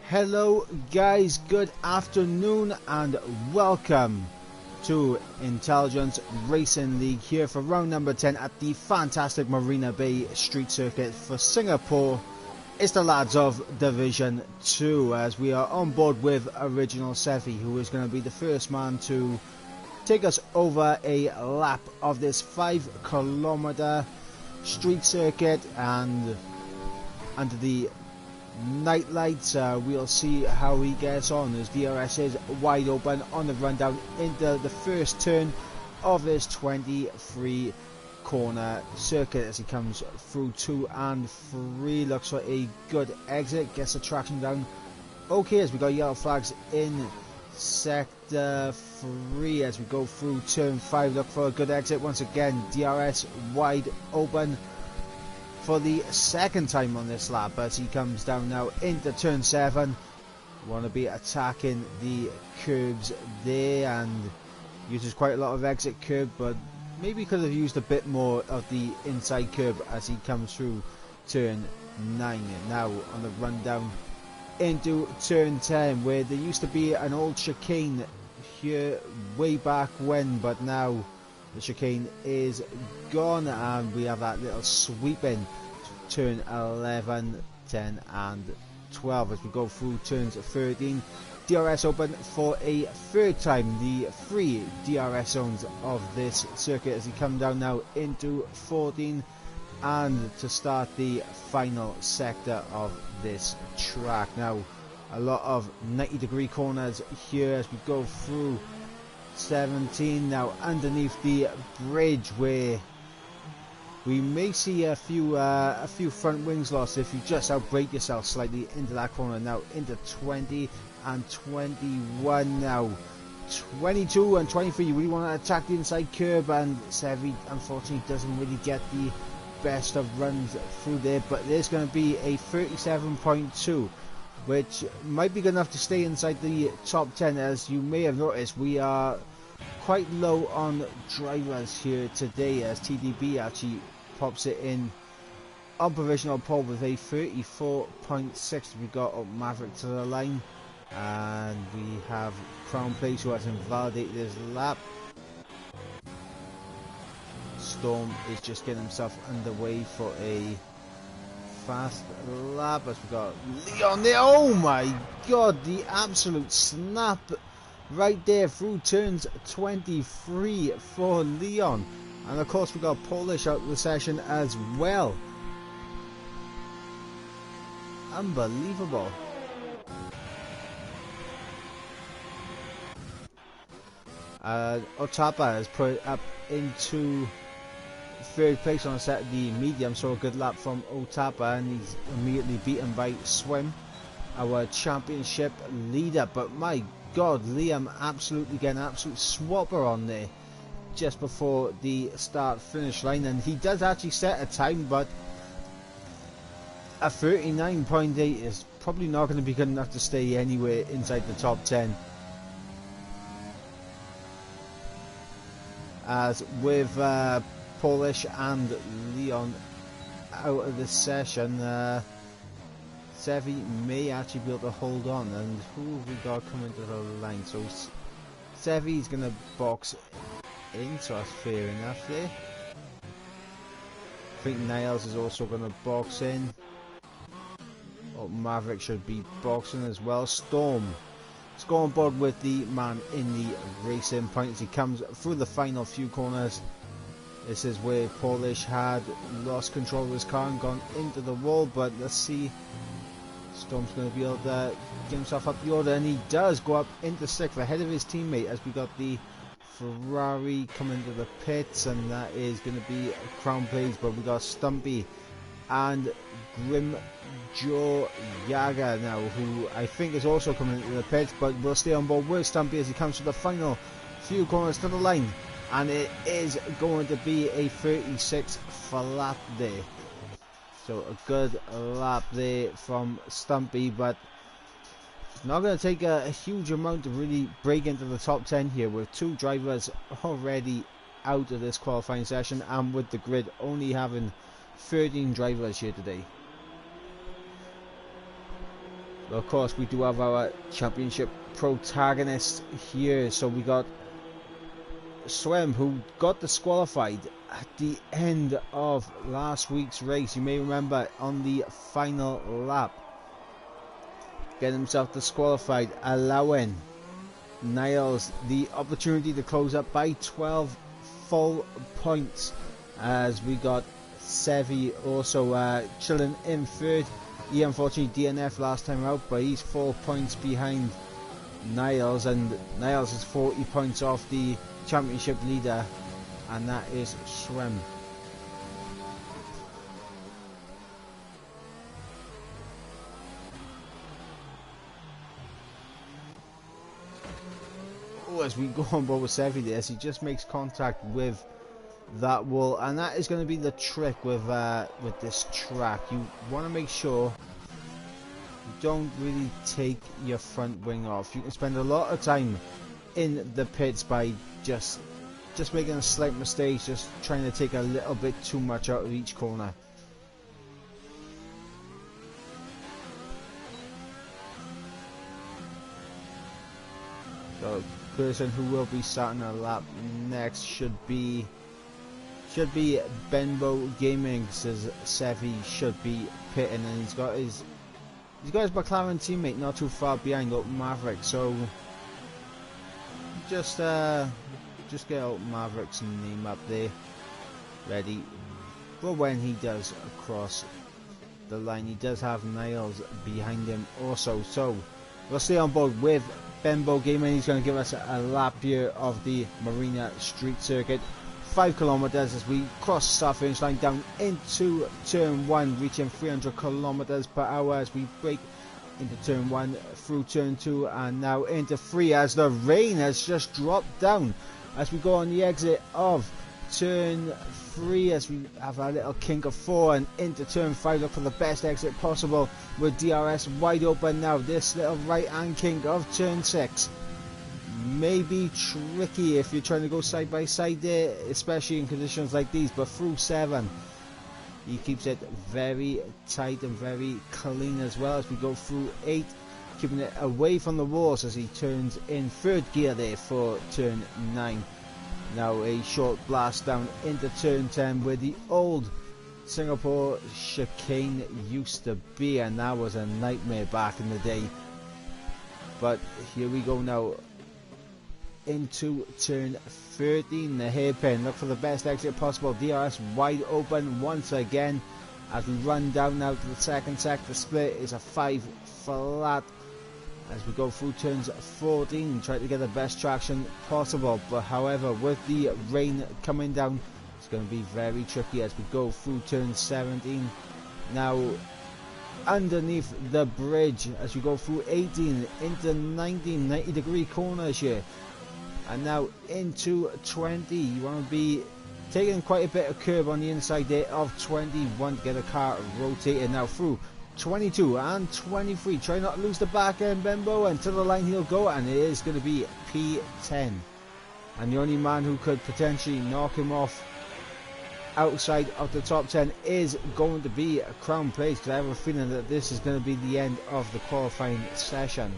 Hello guys, good afternoon and welcome to Intelligence Racing League here for round number 10 at the fantastic Marina Bay Street Circuit for Singapore. It's the lads of Division 2 as we are on board with Original Sevi, who is going to be the first man to take us over a lap of this 5-kilometer street circuit, and under the night lights we'll see how he gets on as DRS is wide open on the run down into the first turn of this 23 corner circuit as he comes through 2 and 3. Looks for a good exit, gets the traction down okay as we got yellow flags in sector 3 as we go through turn 5. Look for a good exit once again, DRS wide open for the second time on this lap as he comes down now into turn 7. Want to be attacking the curbs there and uses quite a lot of exit curb, but maybe could have used a bit more of the inside curb as he comes through turn 9. Now on the run down into turn 10, where there used to be an old chicane here way back when, but now the chicane is gone and we have that little sweeping turn 11, 10 and 12 as we go through turns 13. DRS open for a third time, the 3 DRS zones of this circuit as he comes down now into 14 and to start the final sector of this track. Now a lot of 90-degree corners here as we go through 17. Now underneath the bridge where we may see a few front wings lost if you just outbrake yourself slightly into that corner. Now into 20 and 21, now 22 and 23. You really want to attack the inside curb, and Sevi unfortunately doesn't really get the best of runs through there, but there's going to be a 37.2 which might be good enough to stay inside the top 10. As you may have noticed, we are quite low on drivers here today as TDB actually pops it in on provisional pole with a 34.6. we got up Maverick to the line, and we have Crown Place who has invalidated his lap. Storm is just getting himself underway for a fast lap as we got Leon there. Oh my god, the absolute snap right there through turns 23 for Leon. And of course we got Polish out of the session as well. Unbelievable. Otapa has put up into third place on a set of the medium, so a good lap from Otapa, and he's immediately beaten by Swim, our championship leader. But my god, Liam absolutely getting an absolute swapper on there just before the start finish line, and he does actually set a time, but a 39.8 is probably not going to be good enough to stay anywhere inside the top 10. As with Polish and Leon out of the session, Sevi may actually be able to hold on. And who have we got coming to the line? So Sevi's going to box in, so that's fair enough there. I think Niles is also going to box in. Oh, Maverick should be boxing as well. Storm, let's go on board with the man in the racing point as he comes through the final few corners. This is where Polish had lost control of his car and gone into the wall, but let's see. Storm's going to be able to get himself up the order, and he does go up into 6th ahead of his teammate as we got the Ferrari coming to the pits, and that is going to be Crown Place, but we got Stumpy and Grim Joe Yaga now, who I think is also coming into the pits, but we'll stay on board with Stumpy as he comes to the final few corners to the line, and it is going to be a 36 flat there. So a good lap there from Stumpy, but it's not going to take a huge amount to really break into the top 10 here, with 2 drivers already out of this qualifying session, and with the grid only having 13 drivers here today. But of course, we do have our championship protagonist here. So we got Swim, who got disqualified at the end of last week's race. You may remember on the final lap, getting himself disqualified, allowing Niles the opportunity to close up by 12 full points, as we got Sevi also chilling in third. He unfortunately DNF last time out, but he's 4 points behind Niles, and Niles is 40 points off the championship leader, and that is Swim. Oh, as we go on board with Sevi there, he just makes contact with that wall, and that is going to be the trick with this track. You want to make sure you don't really take your front wing off. You can spend a lot of time in the pits by just making a slight mistake, just trying to take a little bit too much out of each corner. So the person who will be starting a lap next should be Benbow Gaming, says Sevi should be pitting, and he's got his McLaren teammate not too far behind, up Maverick. So just get out Maverick's name up there, ready for when he does cross the line. He does have Niles behind him also, so we'll stay on board with Benbow Gaming. He's going to give us a lap here of the Marina Street Circuit, 5 kilometers as we cross the start finish line down into turn 1, reaching 300 kilometers per hour as we break into turn 1, through turn 2, and now into 3 as the rain has just dropped down as we go on the exit of turn 3, as we have a little kink of 4 and into turn 5. Look for the best exit possible with DRS wide open now. This little right hand kink of turn 6 may be tricky if you're trying to go side by side there, especially in conditions like these, but through 7 he keeps it very tight and very clean as well as we go through 8, keeping it away from the walls as he turns in 3rd gear there for turn 9. Now a short blast down into turn 10 where the old Singapore chicane used to be, and that was a nightmare back in the day. But here we go now into turn 13, the hairpin. Look for the best exit possible. DRS wide open once again as we run down now to the second sector. Split is a 5 flat as we go through turns 14, try to get the best traction possible, but however with the rain coming down it's going to be very tricky as we go through turn 17. Now underneath the bridge as we go through 18 into 19, 90-degree corners here, and now into 20. You want to be taking quite a bit of curb on the inside there of 21 to get the car rotated. Now through 22 and 23, try not to lose the back end, Benbow, and to the line he'll go, and it is going to be P10, and the only man who could potentially knock him off outside of the top 10 is going to be Crown Place, because I have a feeling that this is going to be the end of the qualifying session.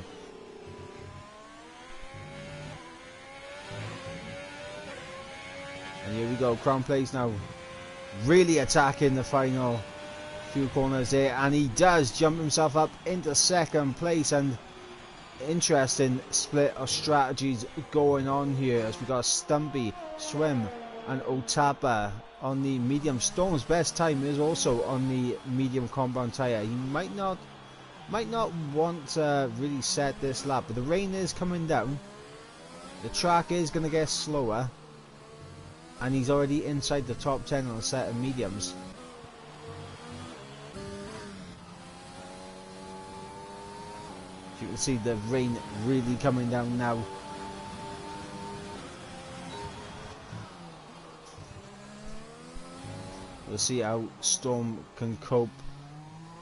And here we go, Crown Place now really attacking the final few corners there, and he does jump himself up into 2nd place. And interesting split of strategies going on here as we got Stumpy, Swim and Otapa on the medium. Storm's best time is also on the medium compound tyre. He might not want to really set this lap, but the rain is coming down, the track is going to get slower, and he's already inside the top 10 on a set of mediums. You can see the rain really coming down now. We'll see how Storm can cope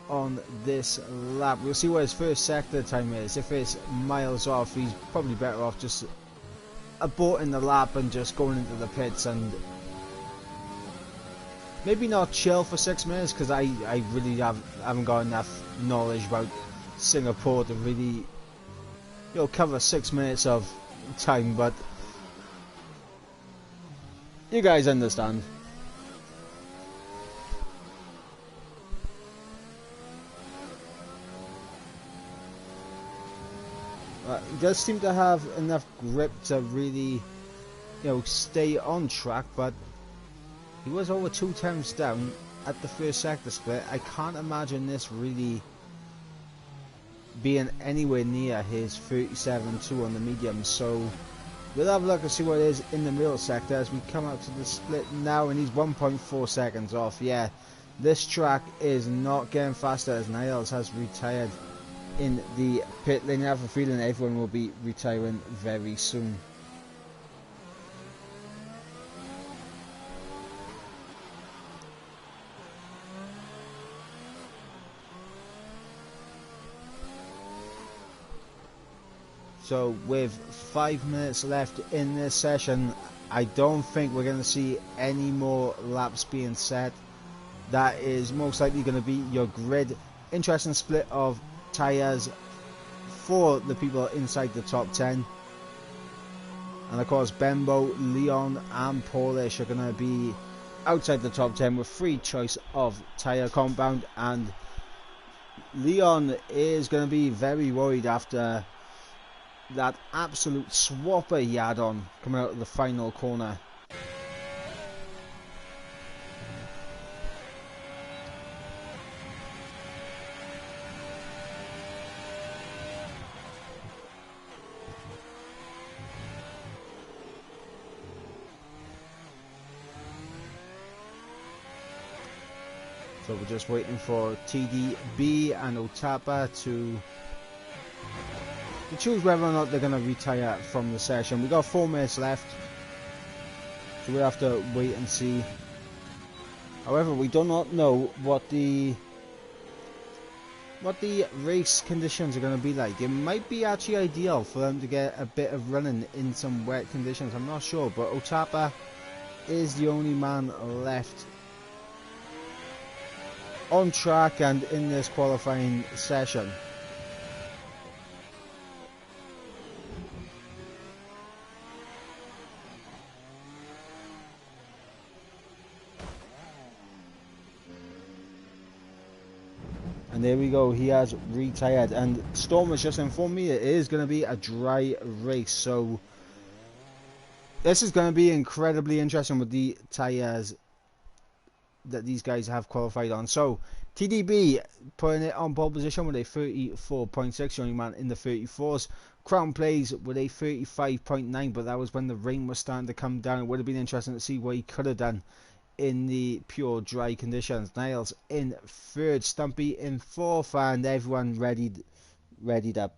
on this lap. We'll see what his first sector time is. If it's miles off, he's probably better off just aborting the lap and just going into the pits, and maybe not chill for 6 minutes, because I really haven't got enough knowledge about Singapore to really, cover 6 minutes of time, but you guys understand. He does seem to have enough grip to really, stay on track, but he was over 2 times down at the first sector split. I can't imagine this really being anywhere near his 37.2 on the medium, so we'll have a look and see what it is in the middle sector as we come up to the split now, and he's 1.4 seconds off. Yeah, this track is not getting faster as Niles has retired in the pit lane. I have a feeling everyone will be retiring very soon. So with 5 minutes left in this session, I don't think we're going to see any more laps being set. That is most likely going to be your grid. Interesting split of tyres for the people inside the top 10. And of course Bembo, Leon and Polish are going to be outside the top 10 with free choice of tyre compound. And Leon is going to be very worried after that absolute swapper he had on coming out of the final corner. So we're just waiting for TDB and Otapa to choose whether or not they're going to retire from the session. We've got 4 minutes left, so we'll have to wait and see. However, we do not know what the race conditions are going to be like. It might be actually ideal for them to get a bit of running in some wet conditions. I'm not sure, but Otapa is the only man left on track and in this qualifying session. And there we go, he has retired. And Storm has just informed me it is going to be a dry race, so this is going to be incredibly interesting with the tyres that these guys have qualified on. So TDB putting it on pole position with a 34.6, the only man in the 34s. Crown Plays with a 35.9, but that was when the rain was starting to come down. It would have been interesting to see what he could have done in the pure dry conditions. Niles in third, Stumpy in fourth, and everyone readied up.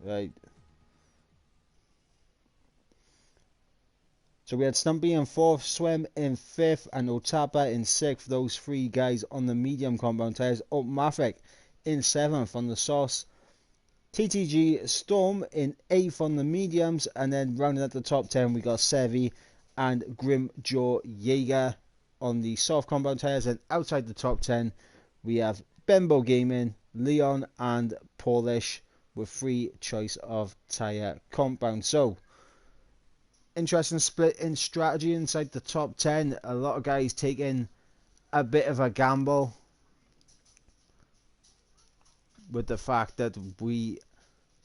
Right. So we had Stumpy in fourth, Swim in fifth, and Otapa in sixth. Those three guys on the medium compound tyres. Up Mafek in seventh on the sauce. TTG Storm in 8th on the mediums, and then rounding at the top 10 we got Sevi and Grimjaw Jaeger on the soft compound tyres, and outside the top 10 we have Bembo Gaming, Leon and Polish with free choice of tyre compound. So interesting split in strategy inside the top 10. A lot of guys taking a bit of a gamble with the fact that we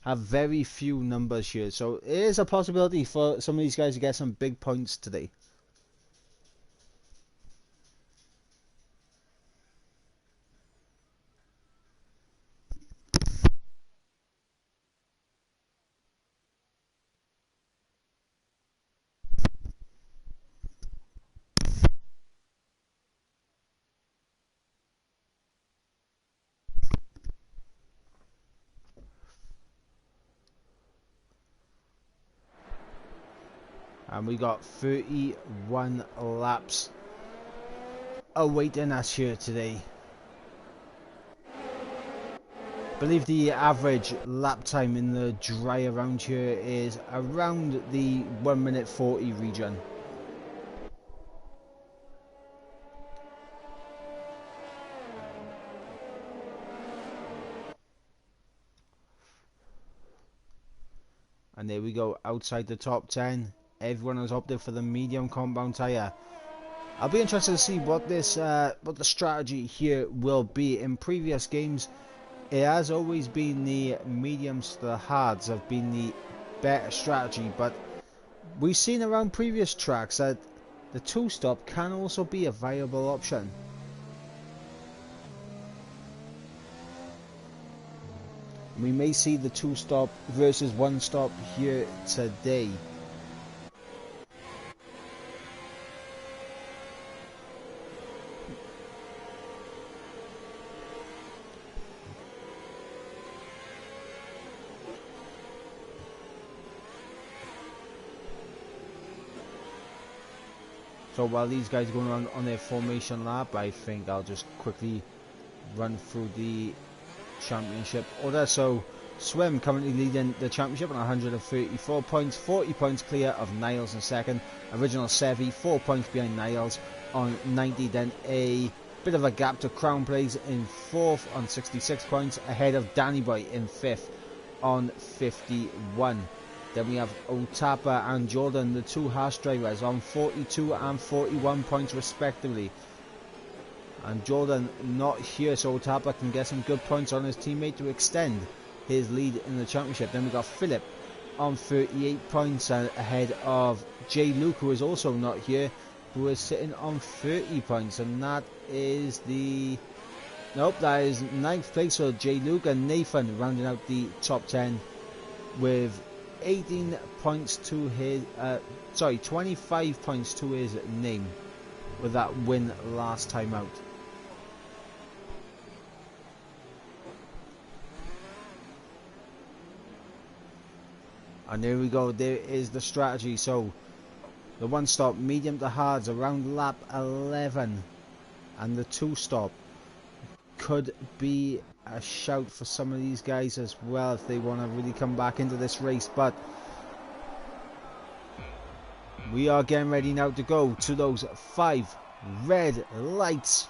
have very few numbers here, so it is a possibility for some of these guys to get some big points today. And we got 31 laps awaiting us here today. I believe the average lap time in the dry around here is around the 1 minute 40 region. And there we go, outside the top 10. Everyone has opted for the medium compound tyre. I'll be interested to see what the strategy here will be. In previous games, it has always been the mediums to the hards have been the better strategy, but we've seen around previous tracks that the two-stop can also be a viable option. We may see the two-stop versus one-stop here today. So while these guys are going around on their formation lap, I think I'll just quickly run through the championship order. So Swim currently leading the championship on 134 points, 40 points clear of Niles in second. Original Sevi 4 points behind Niles on 90. Then a bit of a gap to Crown Plays in fourth on 66 points, ahead of Danny Boy in fifth on 51. Then we have Otapa and Jordan, the two Haas drivers, on 42 and 41 points respectively. And Jordan not here, so Otapa can get some good points on his teammate to extend his lead in the championship. Then we got Philip on 38 points ahead of J. Luke, who is also not here, who is sitting on 30 points. And that is the... Nope, that is 9th place for J. Luke, and Nathan rounding out the top 10 with 18 points to his... 25 points to his name with that win last time out. And there we go, there is the strategy. So the one stop medium to hards around lap 11, and the two stop could be a shout for some of these guys as well if they want to really come back into this race. But we are getting ready now to go to those 5 red lights.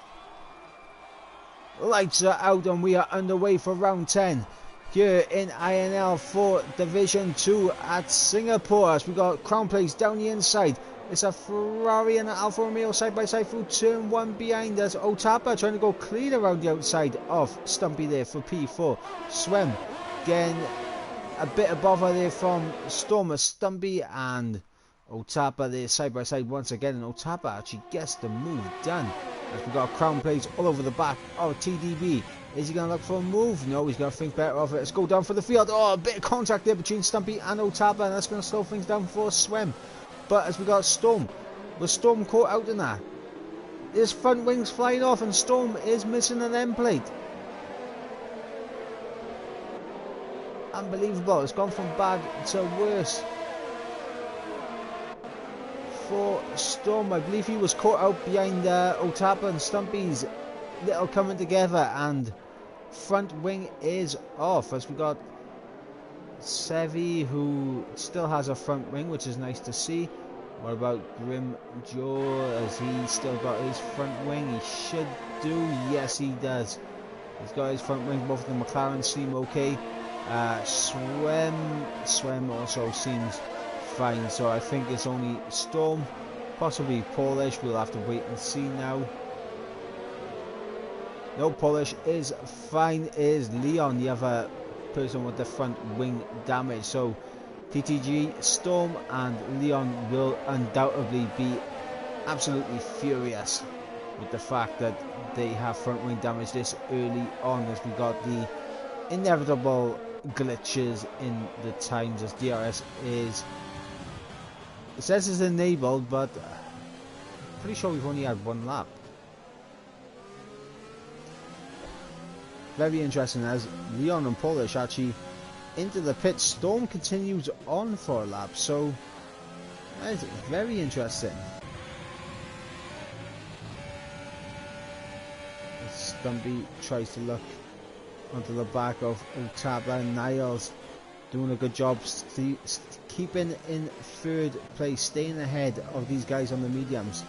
Lights are out and we are underway for round 10 here in INL for Division 2 at Singapore. As we got Crown Place down the inside. It's a Ferrari and an Alfa Romeo side by side through turn 1 behind us. Otapa trying to go clean around the outside of Stumpy there for P4. Swem getting a bit of bother there from Stormer, Stumpy and Otapa there side by side once again. And Otapa actually gets the move done. As we got Crown Plays all over the back of TDB. Is he going to look for a move? No, he's going to think better of it. Let's go down for the field. Oh, a bit of contact there between Stumpy and Otapa, and that's going to slow things down for Swim. But as we got Storm, was Storm caught out in that? His front wings flying off and Storm is missing an end plate. Unbelievable, it's gone from bad to worse for Storm. I believe he was caught out behind Otapa and Stumpy's little coming together, and front wing is off. As we got Sevi, who still has a front wing, which is nice to see. What about Grim Joe? Has he still got his front wing? He should do. Yes, he does. He's got his front wing. Both of the McLaren seem okay. Swem also seems fine. So I think it's only Storm, possibly Polish. We'll have to wait and see now. No, Polish is fine. Is Leon the other person with the front wing damage? So TTG, Storm and Leon will undoubtedly be absolutely furious with the fact that they have front wing damage this early on, as we got the inevitable glitches in the times, as DRS is, it says it's enabled, but pretty sure we've only had one lap. Very interesting as Leon and Polish actually into the pit. Storm continues on for a lap, so that is very interesting. Stumpy tries to look onto the back of Otapa. Niles doing a good job keeping in third place, staying ahead of these guys on the mediums.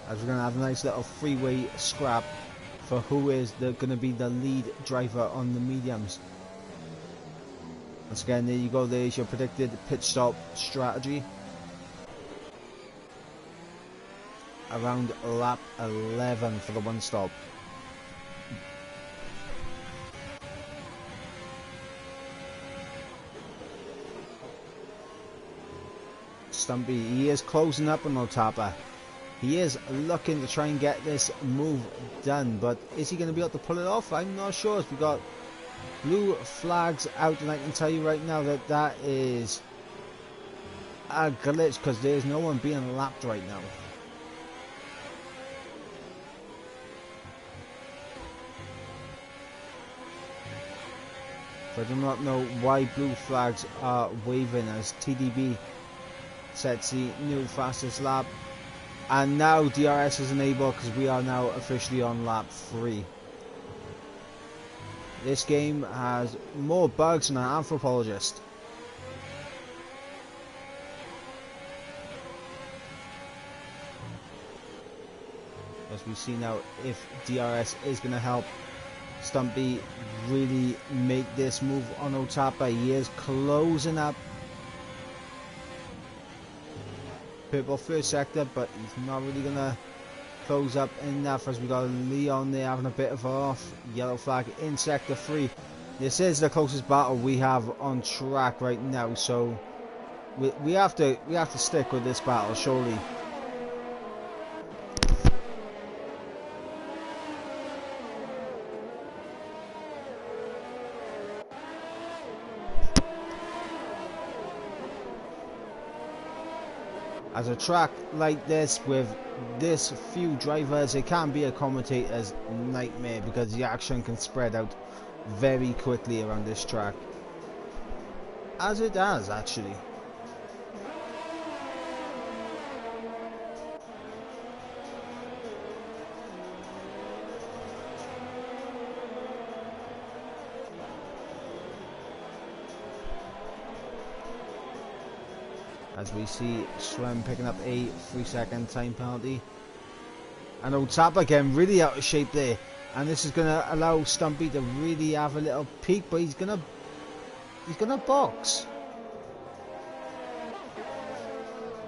As we're going to have a nice little freeway scrap for who is going to be the lead driver on the mediums. Once again, there you go, there's your predicted pit stop strategy. Around lap 11 for the one stop. Stumpy, he is closing up on Otapa. He is looking to try and get this move done, but is he going to be able to pull it off? I'm not sure. As we got blue flags out, and I can tell you right now that that is a glitch because there's no one being lapped right now. I do not know why blue flags are waving as TDB sets the new fastest lap, and now DRS is enabled because we are now officially on lap 3. This game has more bugs than an anthropologist. As we see now, if DRS is going to help Stumpy really make this move on Otapa. He is closing up purple first sector, but he's not really gonna close up enough as we got Leon there having a bit of off. Yellow flag in sector 3. This is the closest battle we have on track right now, so we have to stick with this battle surely. As a track like this with this few drivers, it can be a commentator's nightmare because the action can spread out very quickly around this track, as it does actually. As we see Swem picking up a 3-second time penalty. And Otapa again really out of shape there. And this is going to allow Stumpy to really have a little peek, but he's going to box.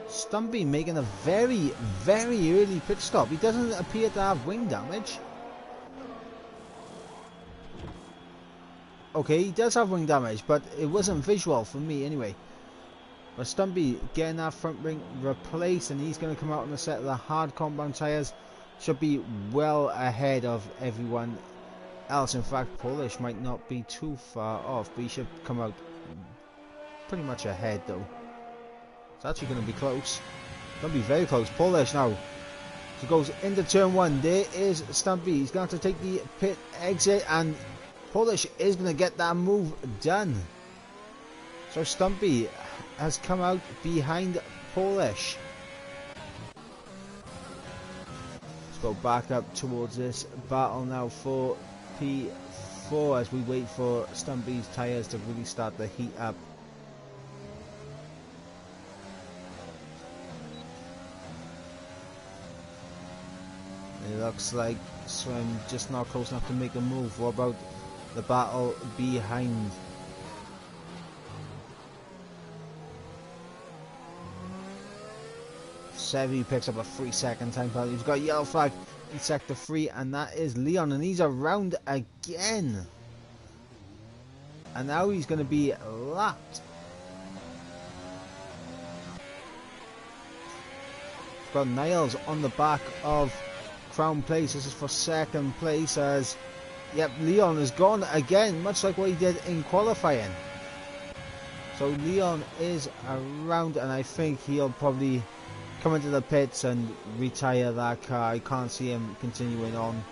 Stumpy making a very, very early pit stop. He doesn't appear to have wing damage. Okay, he does have wing damage, but it wasn't visual for me anyway. But Stumpy getting that front wing replaced, and he's going to come out on a set of the hard compound tyres. Should be well ahead of everyone else. In fact, Polish might not be too far off, but he should come out pretty much ahead though. It's actually going to be close. Going to be very close. Polish now. He goes into turn 1. There is Stumpy. He's going to have to take the pit exit, and Polish is going to get that move done. So Stumpy has come out behind Polish. Let's go back up towards this battle now for P4 as we wait for Stumpy's tyres to really start to heat up. It looks like Swim just not close enough to make a move. What about the battle behind? Sevi picks up a 3-second time penalty. He's got a yellow flag in sector 3, and that is Leon, and he's around again. And now he's going to be lapped. We've got Niles on the back of Crown Place. This is for second place as, yep, Leon is gone again, much like what he did in qualifying. So Leon is around, and I think he'll probably come into the pits and retire that car. I can't see him continuing on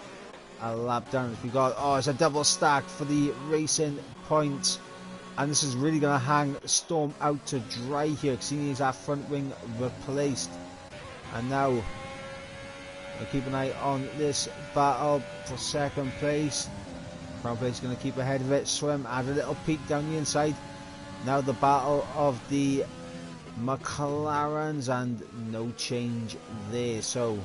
a lap down. We got, oh, it's a double stack for the racing points, and this is really going to hang Storm out to dry here because he needs that front wing replaced. And now we'll keep an eye on this battle for second place. Crown Place is going to keep ahead of it. Swim had a little peek down the inside. Now the battle of the McLarens, and no change there. So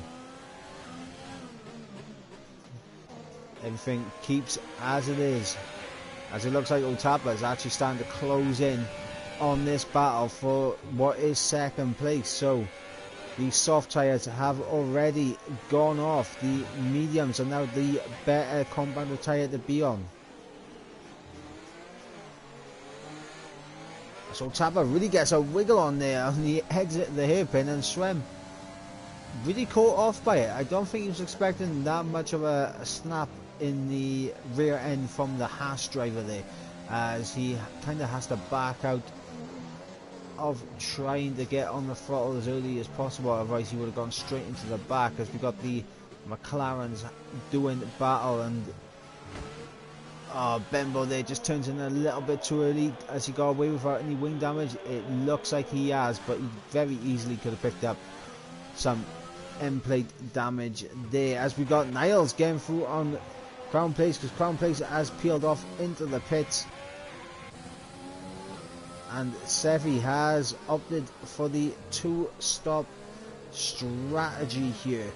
everything keeps as it is, as it looks like Otapa is actually starting to close in on this battle for what is second place. So the soft tyres have already gone off, the mediums are now the better compounder tyre to be on. So Otapa really gets a wiggle on there on the exit of the hairpin, and Swem really caught off by it. I don't think he was expecting that much of a snap in the rear end from the Haas driver there, as he kind of has to back out of trying to get on the throttle as early as possible, otherwise he would have gone straight into the back, as we got the McLarens doing battle. And Bembo there just turns in a little bit too early. As he got away without any wing damage? It looks like he has, but he very easily could have picked up some end plate damage there, as we got Niles getting through on Crown Place, because Crown Place has peeled off into the pits, and Sevi has opted for the 2-stop strategy here,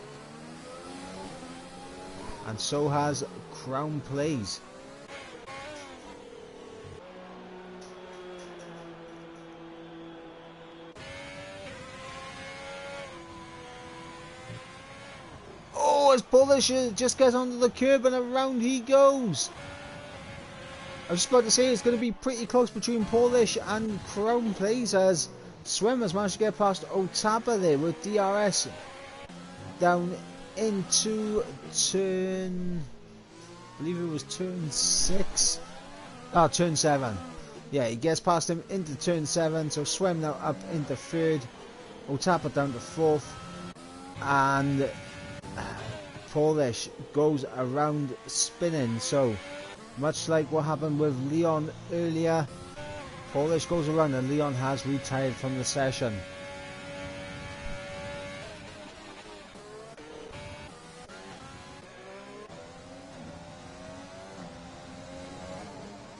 and so has Crown Place. As Polish just gets onto the curb and around he goes. I was just about to say it's going to be pretty close between Polish and Crown Place, as Swim has managed to get past Otapa there with DRS down into turn, I believe it was turn 6. Oh, turn 7. Yeah, he gets past him into turn 7, so Swim now up into 3rd, Otapa down to 4th, and Polish goes around spinning. So much like what happened with Leon earlier, Polish goes around and Leon has retired from the session.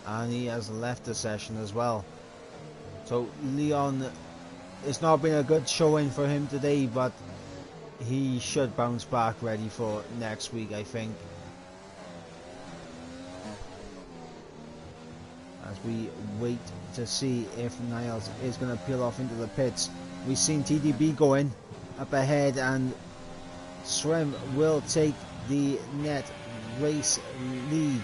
And he has left the session as well. So Leon, it's not been a good showing for him today, but he should bounce back ready for next week, I think. As we wait to see if Niles is going to peel off into the pits. We've seen TDB going up ahead, and Swim will take the net race lead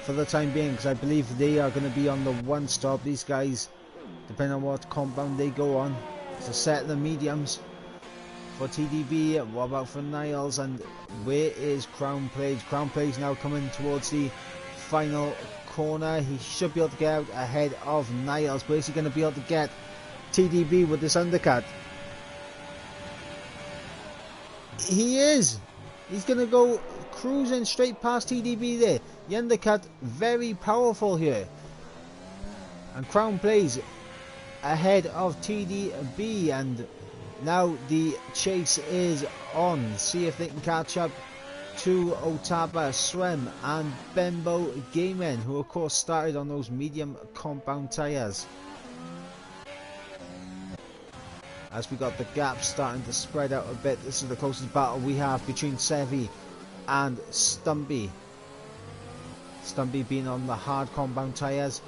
for the time being, because I believe they are going to be on the 1-stop. These guys, depending on what compound they go on, it's a set of the mediums. For TDB, what about for Niles, and where is Crown Place? Crown Place now coming towards the final corner. He should be able to get out ahead of Niles, but is he going to be able to get TDB with this undercut? He is! He's going to go cruising straight past TDB there. The undercut, very powerful here. And Crown Place ahead of TDB, and now the chase is on. See if they can catch up to Otapa, Swem and Bembo Gaming, who of course started on those medium compound tyres. As we got the gap starting to spread out a bit, this is the closest battle we have between Sevi and Stumpy. Stumpy being on the hard compound tyres,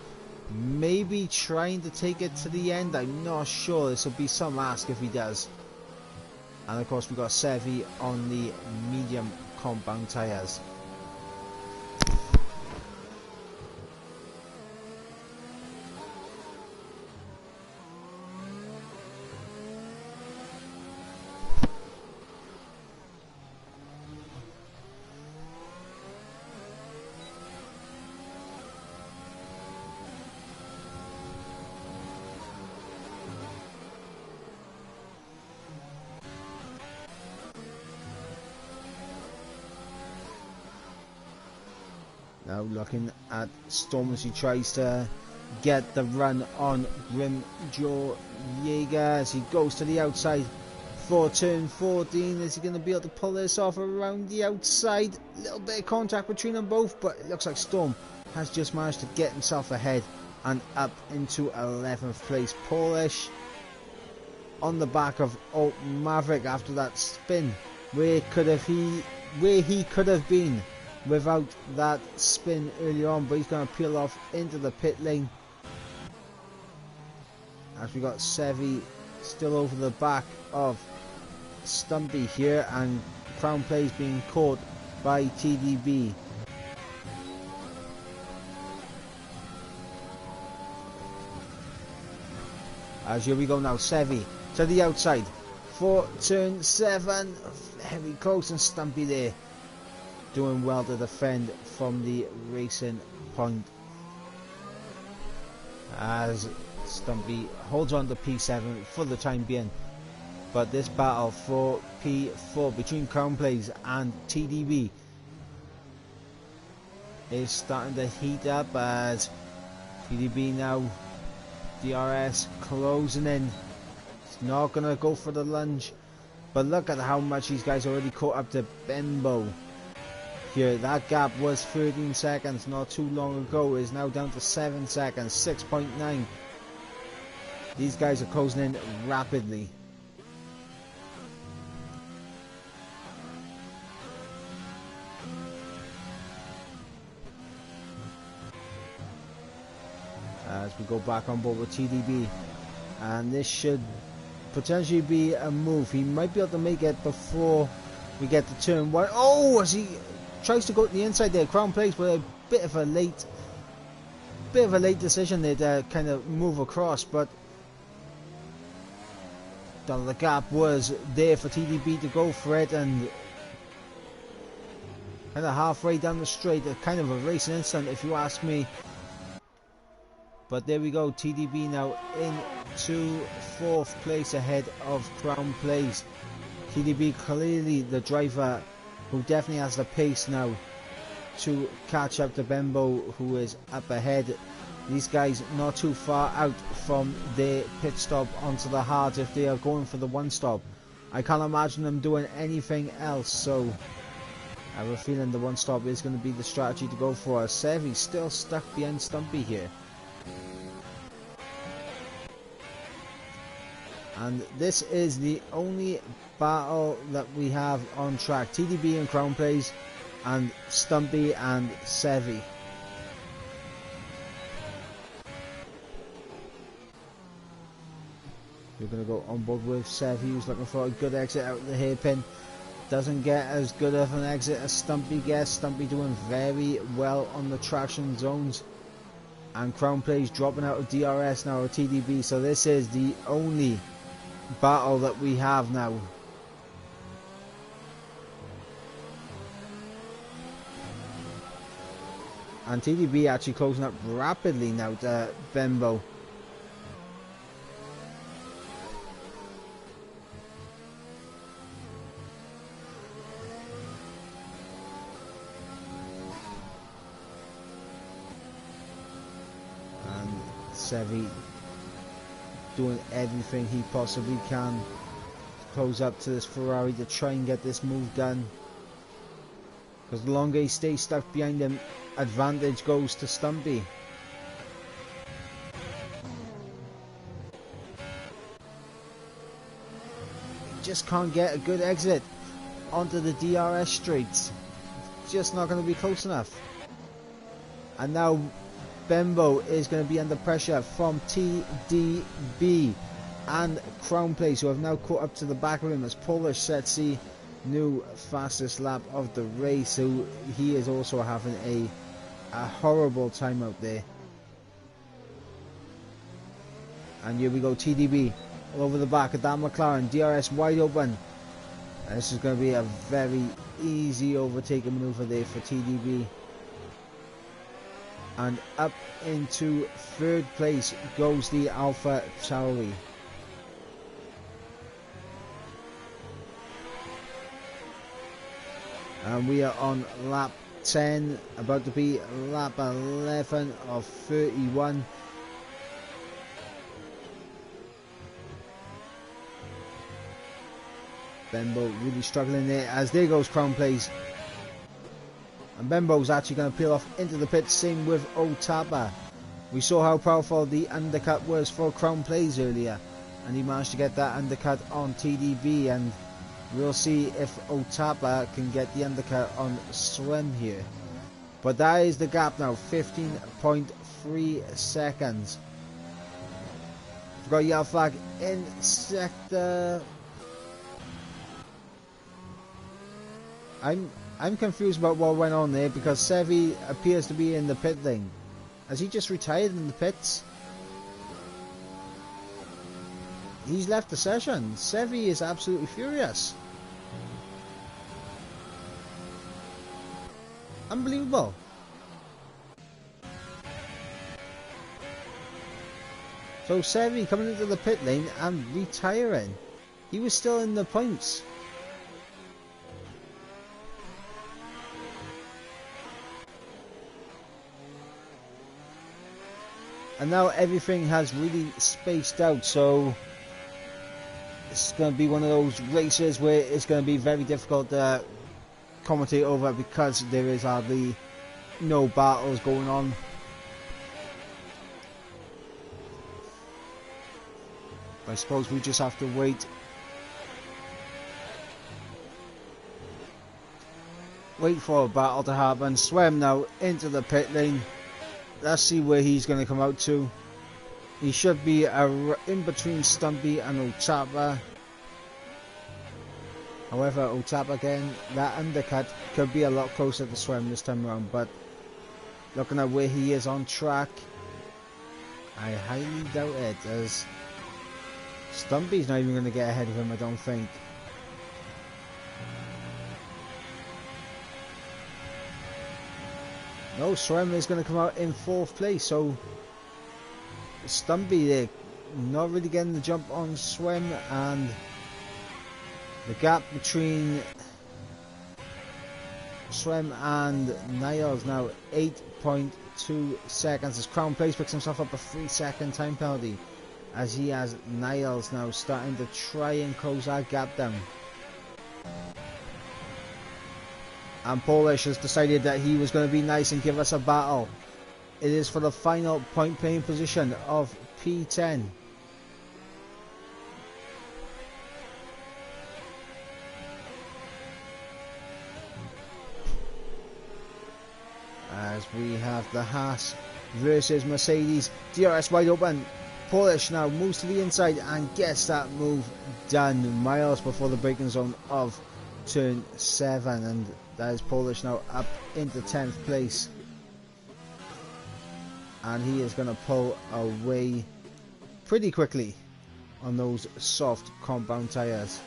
maybe trying to take it to the end. I'm not sure. This will be some ask if he does. And of course we got Sevi on the medium compound tyres. Now looking at Storm as he tries to get the run on Grimjaw Jaeger as he goes to the outside for turn 14. Is he going to be able to pull this off around the outside? A little bit of contact between them both, but it looks like Storm has just managed to get himself ahead and up into 11th place. Polish on the back of Alt Maverick after that spin. Where he could have been without that spin early on, but he's going to peel off into the pit lane. As we got Sevi still over the back of Stumpy here, and Crown Plays being caught by TDB. As here we go now, Sevi to the outside for turn 7, very close, and Stumpy there doing well to defend from the racing point, as Stumpy holds on to P7 for the time being. But this battle for P4 between Crown Plays and TDB is starting to heat up, as TDB now, DRS closing in. It's not going to go for the lunge, but look at how much these guys already caught up to Bembo here. That gap was 13 seconds not too long ago, is now down to 7 seconds, 6.9. These guys are closing in rapidly. As we go back on board with TDB, and this should potentially be a move. He might be able to make it before we get to turn 1. Oh, as he tries to go to the inside there, Crown Plays with a bit of a late decision there to kind of move across, but the gap was there for TDB to go for it, and kind of halfway down the straight, a kind of a racing instant if you ask me. But there we go, TDB now into 4th place ahead of Crown Plays. TDB clearly the driver who definitely has the pace now to catch up to Bembo, who is up ahead. These guys not too far out from their pit stop onto the hards if they are going for the 1 stop. I can't imagine them doing anything else, so I have a feeling the 1 stop is going to be the strategy to go for. Sevi still stuck behind Stumpy here. And this is the only battle that we have on track. TDB and Crown Plays, and Stumpy and Sevi. We're going to go on board with Sevi, who's looking for a good exit out of the hairpin. Doesn't get as good of an exit as Stumpy gets. Stumpy doing very well on the traction zones. And Crown Plays dropping out of DRS now with TDB. So this is the only battle that we have now. And TDB actually closing up rapidly now to Bembo. And Sevi doing everything he possibly can to close up to this Ferrari to try and get this move done, because the longer he stays stuck behind him, advantage goes to Stumpy. Just can't get a good exit onto the DRS straights. Just not going to be close enough. And now Bembo is going to be under pressure from TDB and Crown Plays, who have now caught up to the back of him, as Polish Setsi, new fastest lap of the race, who he is also having a horrible time out there. And here we go, TDB all over the back of that McLaren, DRS wide open. And this is going to be a very easy overtaking maneuver there for TDB. And up into 3rd place goes the Alpha Tauri. And we are on lap 10, about to be lap 11 of 31. Bembo really struggling there, as there goes Crown Plays. And Bembo's actually going to peel off into the pit, same with Otapa. We saw how powerful the undercut was for Crown Plays earlier, and he managed to get that undercut on TDB, and We'll see if Otapa can get the undercut on Swim here. But that is the gap now, 15.3 seconds. We've got yellow flag in sector. I'm confused about what went on there because Sevi appears to be in the pit lane. Has he just retired in the pits? He's left the session. Sevi is absolutely furious. Unbelievable. So Sevi coming into the pit lane and retiring. He was still in the points. And now everything has really spaced out, so it's going to be one of those races where it's going to be very difficult to commentate over because there is hardly no battles going on. I suppose we just have to wait. Wait for a battle to happen. Swim now into the pit lane. Let's see where he's going to come out to. He should be in between Stumpy and Otapa. However, Otapa again, that undercut could be a lot closer to Swim this time around. But looking at where he is on track, I highly doubt it, as Stumpy's not even going to get ahead of him, I don't think. No, Swim is going to come out in 4th place, so Stumpy there not really getting the jump on Swim, and the gap between Swim and Niles now 8.2 seconds as Crown Place picks himself up a 3-second time penalty, as he has Niles now starting to try and close that gap down. And Polish has decided that he was going to be nice and give us a battle. It is for the final point playing position of P10. As we have the Haas versus Mercedes. DRS wide open. Polish now moves to the inside and gets that move done miles before the braking zone of turn 7, and that is Polish now up into 10th place, and he is going to pull away pretty quickly on those soft compound tyres.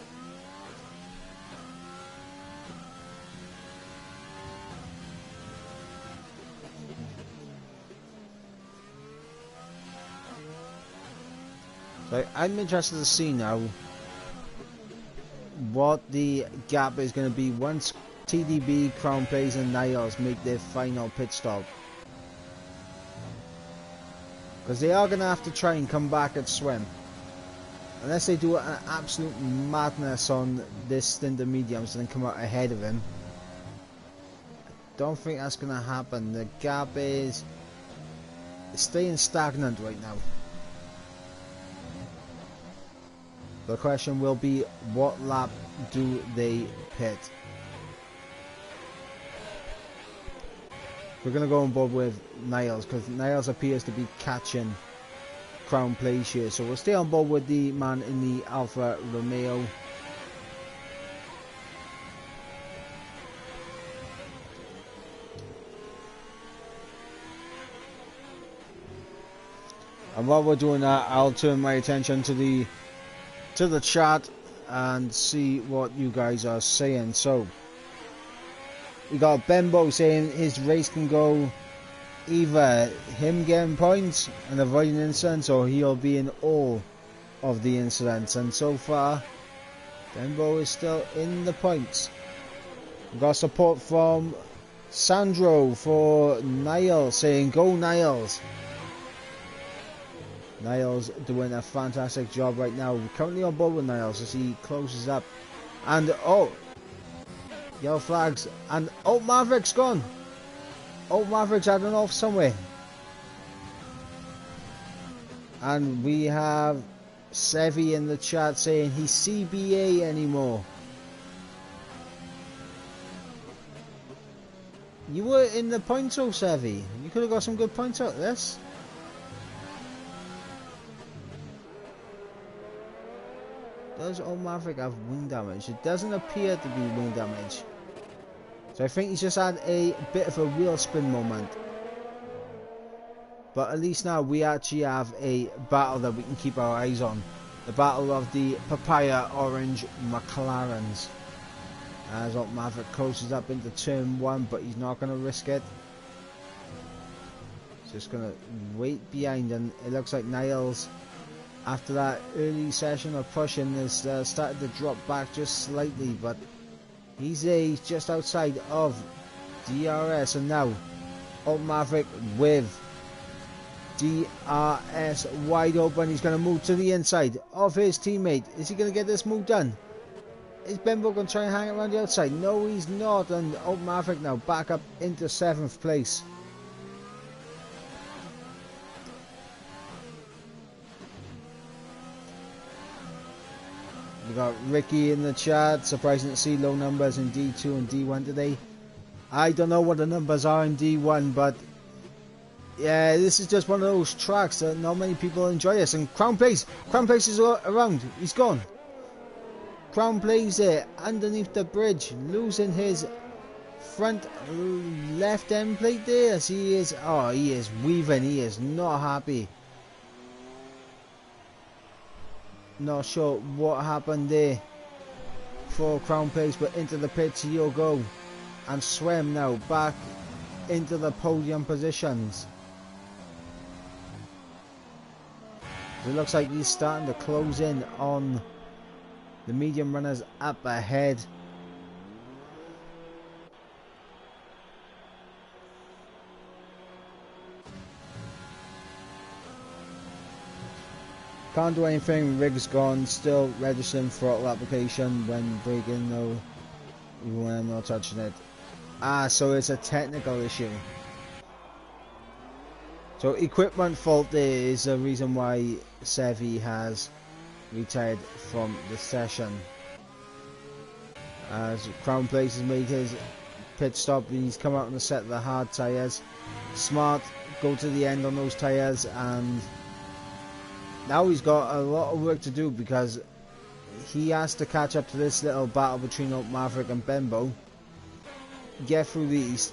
So I'm interested to see now what the gap is going to be once TDB, Crown Place and Niles make their final pit stop, because they are going to have to try and come back at Swim unless they do an absolute madness on this stint of mediums and then come out ahead of him. I don't think that's going to happen. The gap is staying stagnant right now. The question will be, what lap do they pit? We're going to go on board with Niles, because Niles appears to be catching Crown Place here. So we'll stay on board with the man in the Alfa Romeo. And while we're doing that, I'll turn my attention to the chat and see what you guys are saying. So we got Bembo saying his race can go either him getting points and avoiding incidents, or he'll be in all of the incidents. And so far, Bembo is still in the points. We got support from Sandro for Niles, saying go Niles. Niles doing a fantastic job right now. We're currently on board with Niles as he closes up. And oh, yellow flags. And oh, Maverick's gone. Oh, Maverick's heading off somewhere. And we have Sevi in the chat saying he's CBA anymore. You were in the points, oh Sevi. You could have got some good points out of this. Does old Maverick have wing damage? It doesn't appear to be wing damage. So I think he's just had a bit of a wheel spin moment. But at least now we actually have a battle that we can keep our eyes on. The battle of the papaya orange McLarens. As old Maverick closes up into turn 1, but he's not going to risk it. He's just going to wait behind, and it looks like Niles, after that early session of pushing, has started to drop back just slightly, but he's just outside of DRS, and now old Maverick with DRS wide open. He's going to move to the inside of his teammate. Is he going to get this move done? Is Bembo going to try and hang around the outside? No, he's not, and old Maverick now back up into 7th place. We got Ricky in the chat. Surprising to see low numbers in D2 and D1 today. I don't know what the numbers are in D1, but yeah, this is just one of those tracks that not many people enjoy this. And Crown Place is around. He's gone. Crown Place there underneath the bridge, losing his front left end plate there as he is. Oh, he is weaving. He is not happy. Not sure what happened there for Crown Place, but into the pits he'll go and swim now back into the podium positions. It looks like he's starting to close in on the medium runners up ahead. Can't do anything, rig's gone, still registering throttle application when braking though, even when I'm not touching it. Ah, so it's a technical issue. So equipment fault there is the reason why Sevi has retired from the session. As Crown Place has made his pit stop, he's come out on the set of the hard tyres. Smart, go to the end on those tyres, and now he's got a lot of work to do because he has to catch up to this little battle between old Maverick and Bembo, get through these,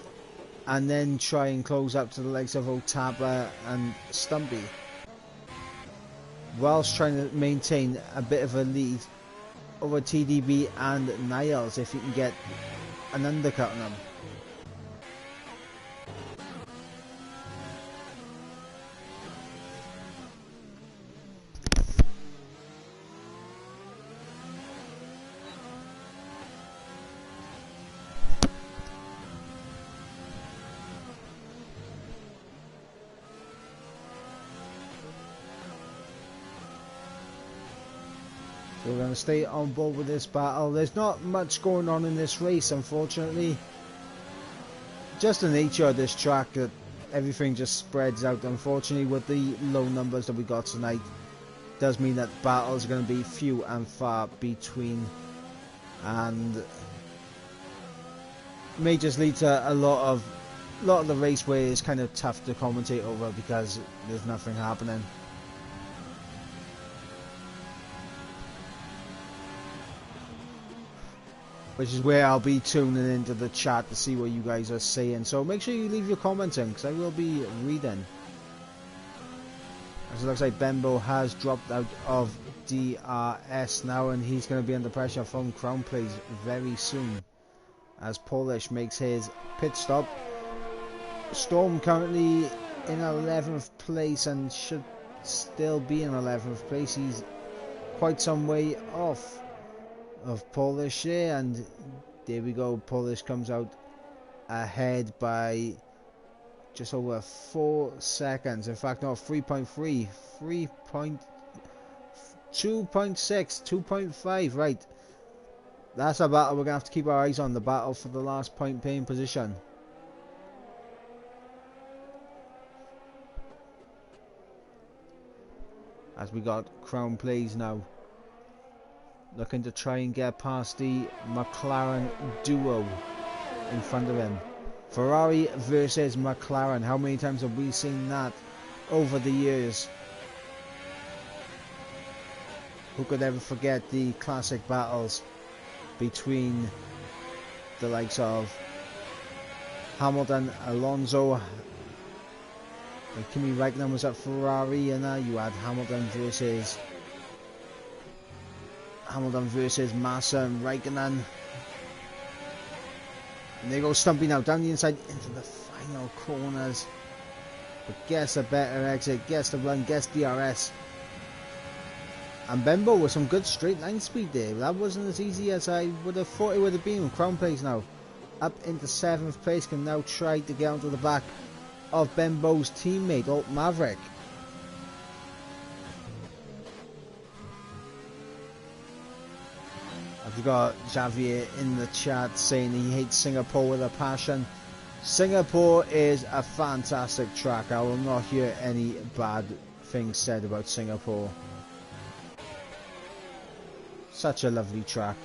and then try and close up to the likes of Otapa and Stumpy, whilst trying to maintain a bit of a lead over TDB and Niles if he can get an undercut on them. We're going to stay on board with this battle. There's not much going on in this race, unfortunately. Just the nature of this track, that everything just spreads out. Unfortunately, with the low numbers that we got tonight, does mean that battles are going to be few and far between, and may just lead to a lot of the race where it's kind of tough to commentate over because there's nothing happening. Which is where I'll be tuning into the chat to see what you guys are saying. So make sure you leave your comments in, because I will be reading. As it looks like Bembo has dropped out of DRS now, and he's going to be under pressure from Crown Place very soon, as Polish makes his pit stop. Storm currently in 11th place and should still be in 11th place. He's quite some way off of Polish here, and there we go. Polish comes out ahead by just over 4 seconds. In fact, no, 3.3, 2.6, 2.5. Right, that's a battle we're gonna have to keep our eyes on. The battle for the last point paying position. As we got Crown Place now looking to try and get past the McLaren duo in front of him. Ferrari versus McLaren. How many times have we seen that over the years? Who could ever forget the classic battles between the likes of Hamilton, Alonso, when Kimi Räikkönen was at Ferrari, and you had Hamilton versus Massa and Räikkönen. And there goes Stumpy now down the inside into the final corners. But gets a better exit, gets the run, gets DRS. And Bembo with some good straight line speed there. That wasn't as easy as I would have thought it would have been. Crown place now up into 7th place, can now try to get onto the back of Bembo's teammate, Alt Maverick. I've got Javier in the chat saying he hates Singapore with a passion. Singapore is a fantastic track. I will not hear any bad things said about Singapore. Such a lovely track.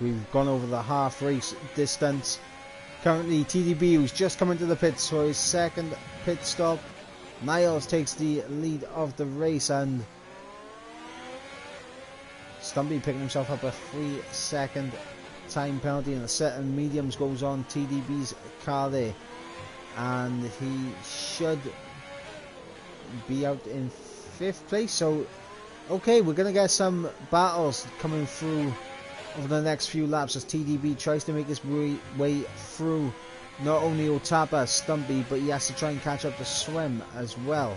We've gone over the half race distance. Currently TDB, who's just come into the pits for his second pit stop. Niles takes the lead of the race, and Stumpy picking himself up a 3-second time penalty, and the set of mediums goes on TDB's car there, and he should be out in 5th place. So okay, we're gonna get some battles coming through over the next few laps as TDB tries to make his way through not only Otapa, Stumpy, but he has to try and catch up to Swim as well,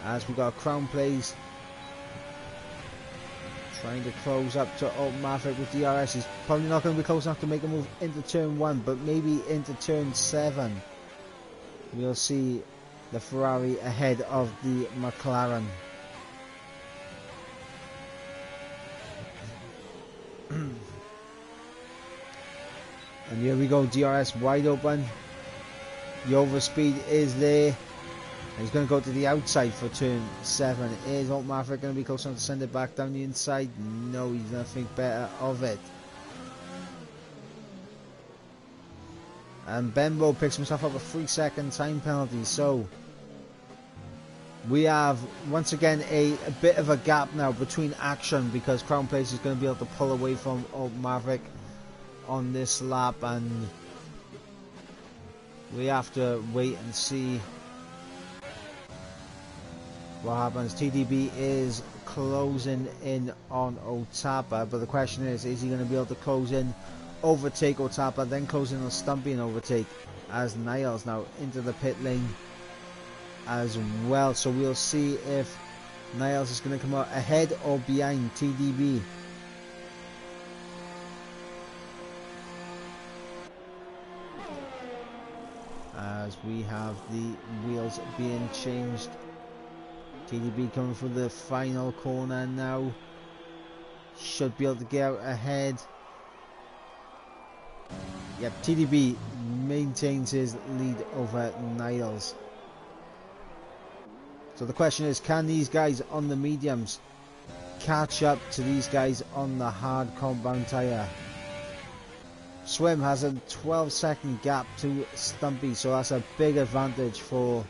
as we got Crown Plays trying to close up to Alt Maverick with DRS. He's probably not going to be close enough to make a move into turn 1, but maybe into turn 7 we'll see the Ferrari ahead of the McLaren. And here we go, DRS wide open. The overspeed is there. And he's going to go to the outside for turn 7. Is Alt Maverick going to be close enough to send it back down the inside? No, he's going to think better of it. And Bembo picks himself up a 3-second time penalty. So we have once again a bit of a gap now between action, because Crown Place is going to be able to pull away from Alt Maverick on this lap, and we have to wait and see what happens. TDB is closing in on Otapa, but the question is he going to be able to close in, overtake Otapa, then close in on Stumpy and overtake, as Niles now into the pit lane as well. So we'll see if Niles is going to come out ahead or behind TDB. As we have the wheels being changed. TDB coming for the final corner now. Should be able to get out ahead. Yep, TDB maintains his lead over Niles. So the question is, can these guys on the mediums catch up to these guys on the hard compound tyre? Swim has a 12-second gap to Stumpy, so that's a big advantage for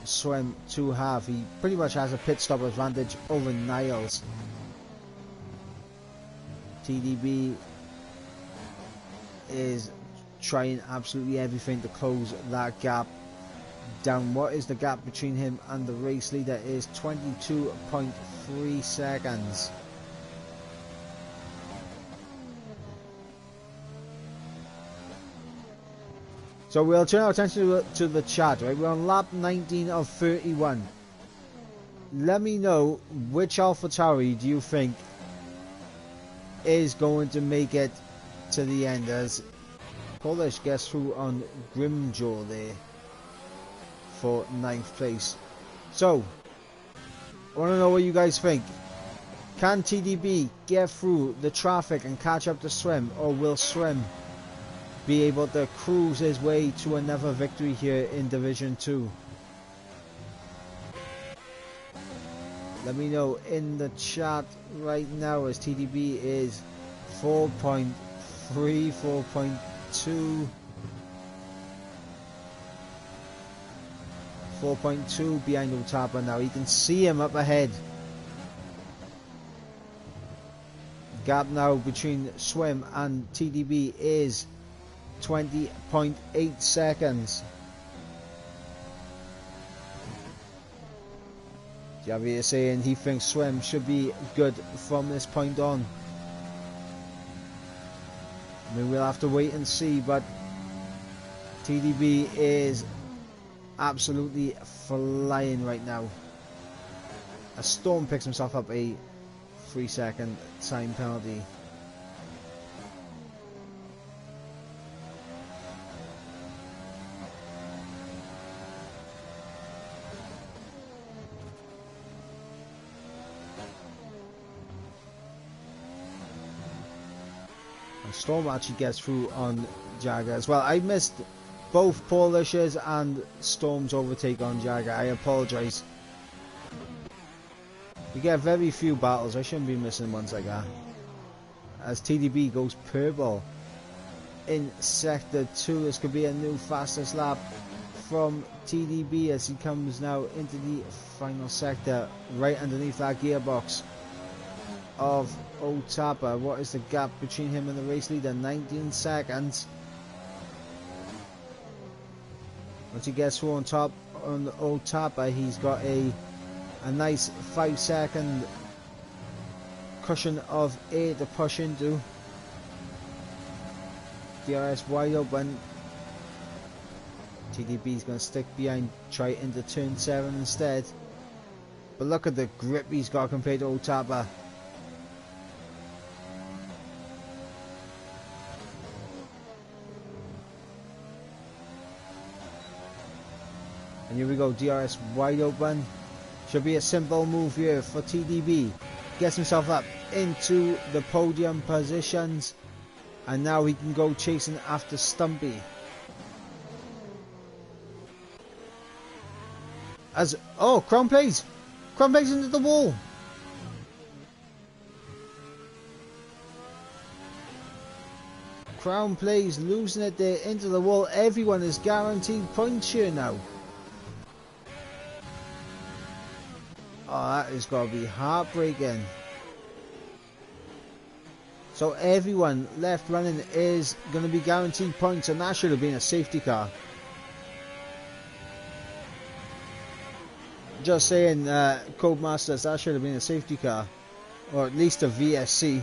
Swim to have. He pretty much has a pit stop advantage over Niles. TDB is trying absolutely everything to close that gap down. What is the gap between him and the race leader? Is 22.3 seconds. So we'll turn our attention to the chat, right? We're on lap 19 of 31. Let me know which AlphaTauri do you think is going to make it to the end, as Polish gets through on Grimjaw there for 9th place. So I want to know what you guys think. Can TDB get through the traffic and catch up to Swim, or will Swim be able to cruise his way to another victory here in Division 2? Let me know in the chat right now, as TDB is 4.3, 4.2, 4.2 behind Otapa now. You can see him up ahead. Gap now between Swim and TDB is 20.8 seconds. Javier is saying he thinks Swim should be good from this point on. I mean, we'll have to wait and see, but TDB is absolutely flying right now. As Storm picks himself up a 3-second time penalty. Storm actually gets through on Jagger as well. I missed both Polish's and Storm's overtake on Jagger. I apologise. We get very few battles. I shouldn't be missing ones like that. As TDB goes purple in Sector 2. This could be a new fastest lap from TDB as he comes now into the final sector, right underneath that gearbox of Otapa. What is the gap between him and the race leader? 19 seconds. Once he gets through on top on Otapa, he's got a nice 5-second cushion of air to push into. DRS wide open. TDB's going to stick behind, try into turn 7 instead. But look at the grip he's got compared to Otapa. And here we go, DRS wide open. Should be a simple move here for TDB. Gets himself up into the podium positions. And now he can go chasing after Stumpy. As, oh, Crown plays into the wall. Crown plays losing it there into the wall. Everyone is guaranteed points here now. Oh, that is going to be heartbreaking. So everyone left running is going to be guaranteed points, and that should have been a safety car. Just saying, Codemasters, that should have been a safety car. Or at least a VSC.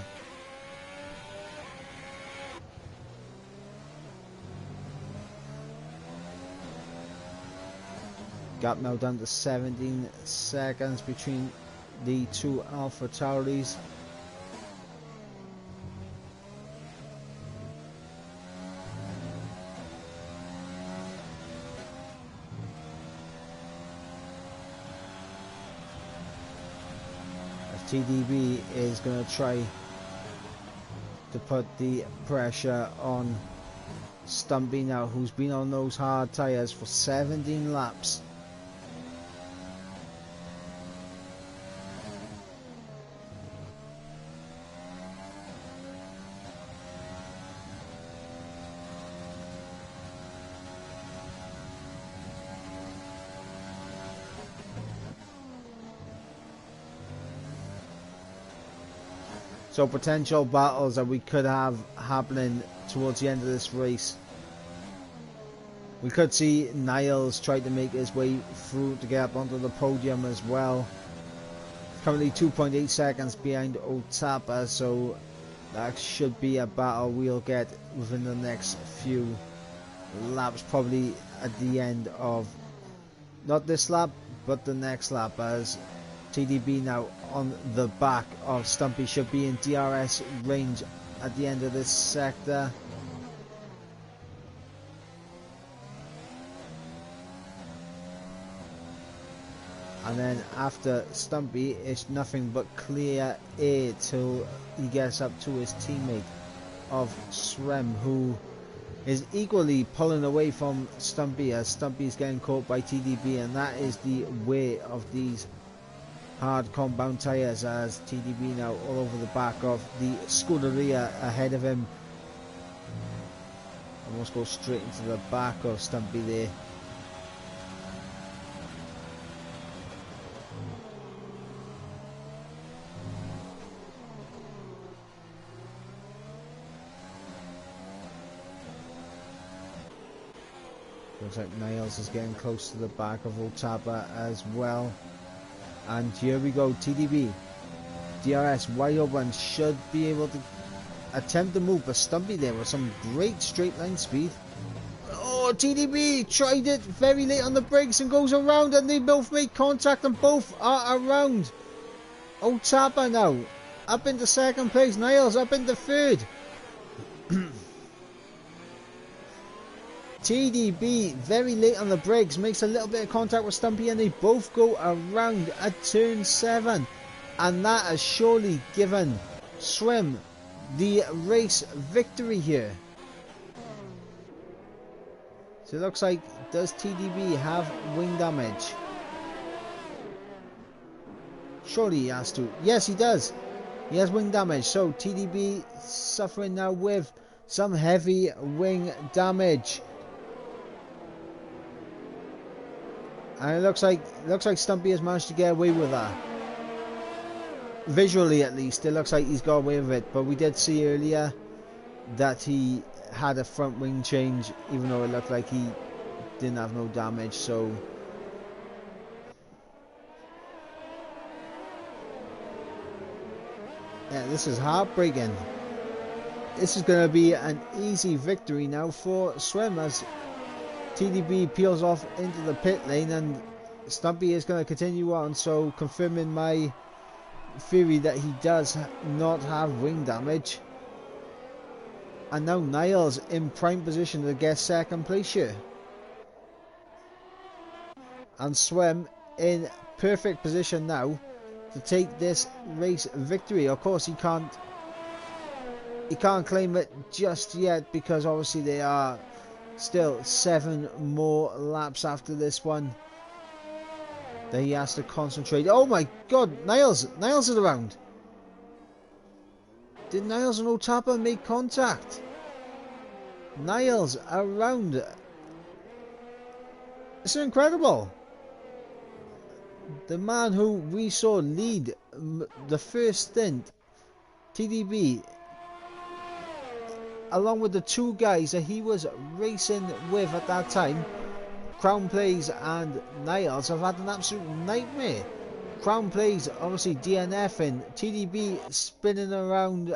Gap now down to 17 seconds between the two Alpha Tauris. As TDB is going to try to put the pressure on Stumpy now, who's been on those hard tyres for 17 laps. So potential battles that we could have happening towards the end of this race. We could see Niles try to make his way through to get up onto the podium as well. Currently 2.8 seconds behind Otapa, so that should be a battle we'll get within the next few laps, probably at the end of not this lap but the next lap, as TDB now on the back of Stumpy should be in DRS range at the end of this sector. And then after Stumpy, it's nothing but clear air till he gets up to his teammate of Swem, who is equally pulling away from Stumpy as Stumpy is getting caught by TDB, and that is the way of these hard compound tyres, as TDB now all over the back of the Scuderia ahead of him. Almost go straight into the back of Stumpy there. Looks like Niles is getting close to the back of Otapa as well. And here we go, TDB. DRS wide open, should be able to attempt the move, but Stumpy there with some great straight line speed. Oh, TDB tried it very late on the brakes and goes around, and they both make contact and both are around. Otapa now up into second place, Niles up into third. TDB very late on the brakes, makes a little bit of contact with Stumpy, and they both go around at turn 7, and that has surely given Swim the race victory here. So it looks like, does TDB have wing damage? Surely he has to. Yes, he does. He has wing damage, so TDB suffering now with some heavy wing damage. And it looks like Stumpy has managed to get away with that. Visually, at least, it looks like he's got away with it. But we did see earlier that he had a front wing change, even though it looked like he didn't have no damage. So yeah, this is heartbreaking. This is going to be an easy victory now for Swim, as TDB peels off into the pit lane, and Stumpy is going to continue on, so confirming my theory that he does not have wing damage. And now Niles in prime position to get second place here, and Swim in perfect position now to take this race victory. Of course he can't claim it just yet, because obviously they are still 7 more laps after this one that he has to concentrate. Oh my god, Niles is around. Did Niles and Otapa make contact? Niles around. It's incredible. The man who we saw lead the first stint, TDB, along with the 2 guys that he was racing with at that time, Crown Plays and Niles, have had an absolute nightmare. Crown Plays obviously DNFing, TDB spinning around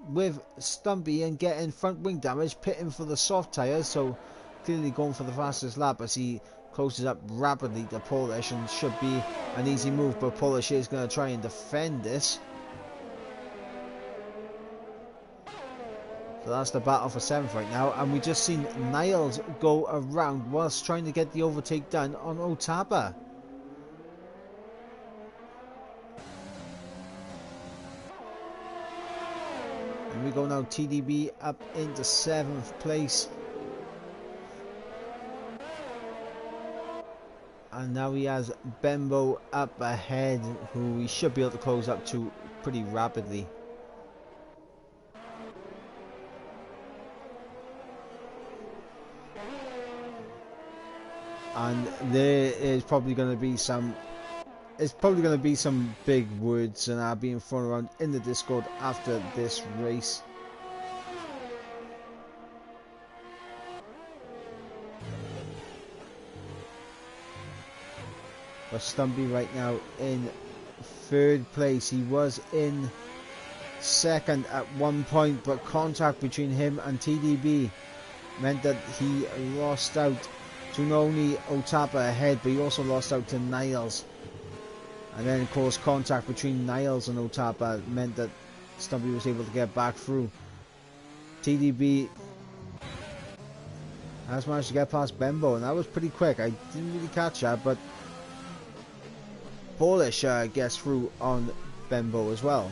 with Stumpy and getting front wing damage, pitting for the soft tyres, so clearly going for the fastest lap as he closes up rapidly to Polish, and should be an easy move, but Polish is going to try and defend this. So that's the battle for 7th right now, and we just seen Niles go around whilst trying to get the overtake done on Otapa. And we go now, TDB up into 7th place. And now he has Bembo up ahead, who we should be able to close up to pretty rapidly. And there is probably going to be some, it's probably going to be some big words and are being thrown around in the Discord after this race. But Stumpy right now in 3rd place. He was in 2nd at one point, but contact between him and TDB meant that he lost out to not only Otapa ahead, but he also lost out to Niles. And then of course contact between Niles and Otapa meant that Stumpy was able to get back through. TDB has managed to get past Bembo, and that was pretty quick. I didn't really catch that, but Polish gets through on Bembo as well.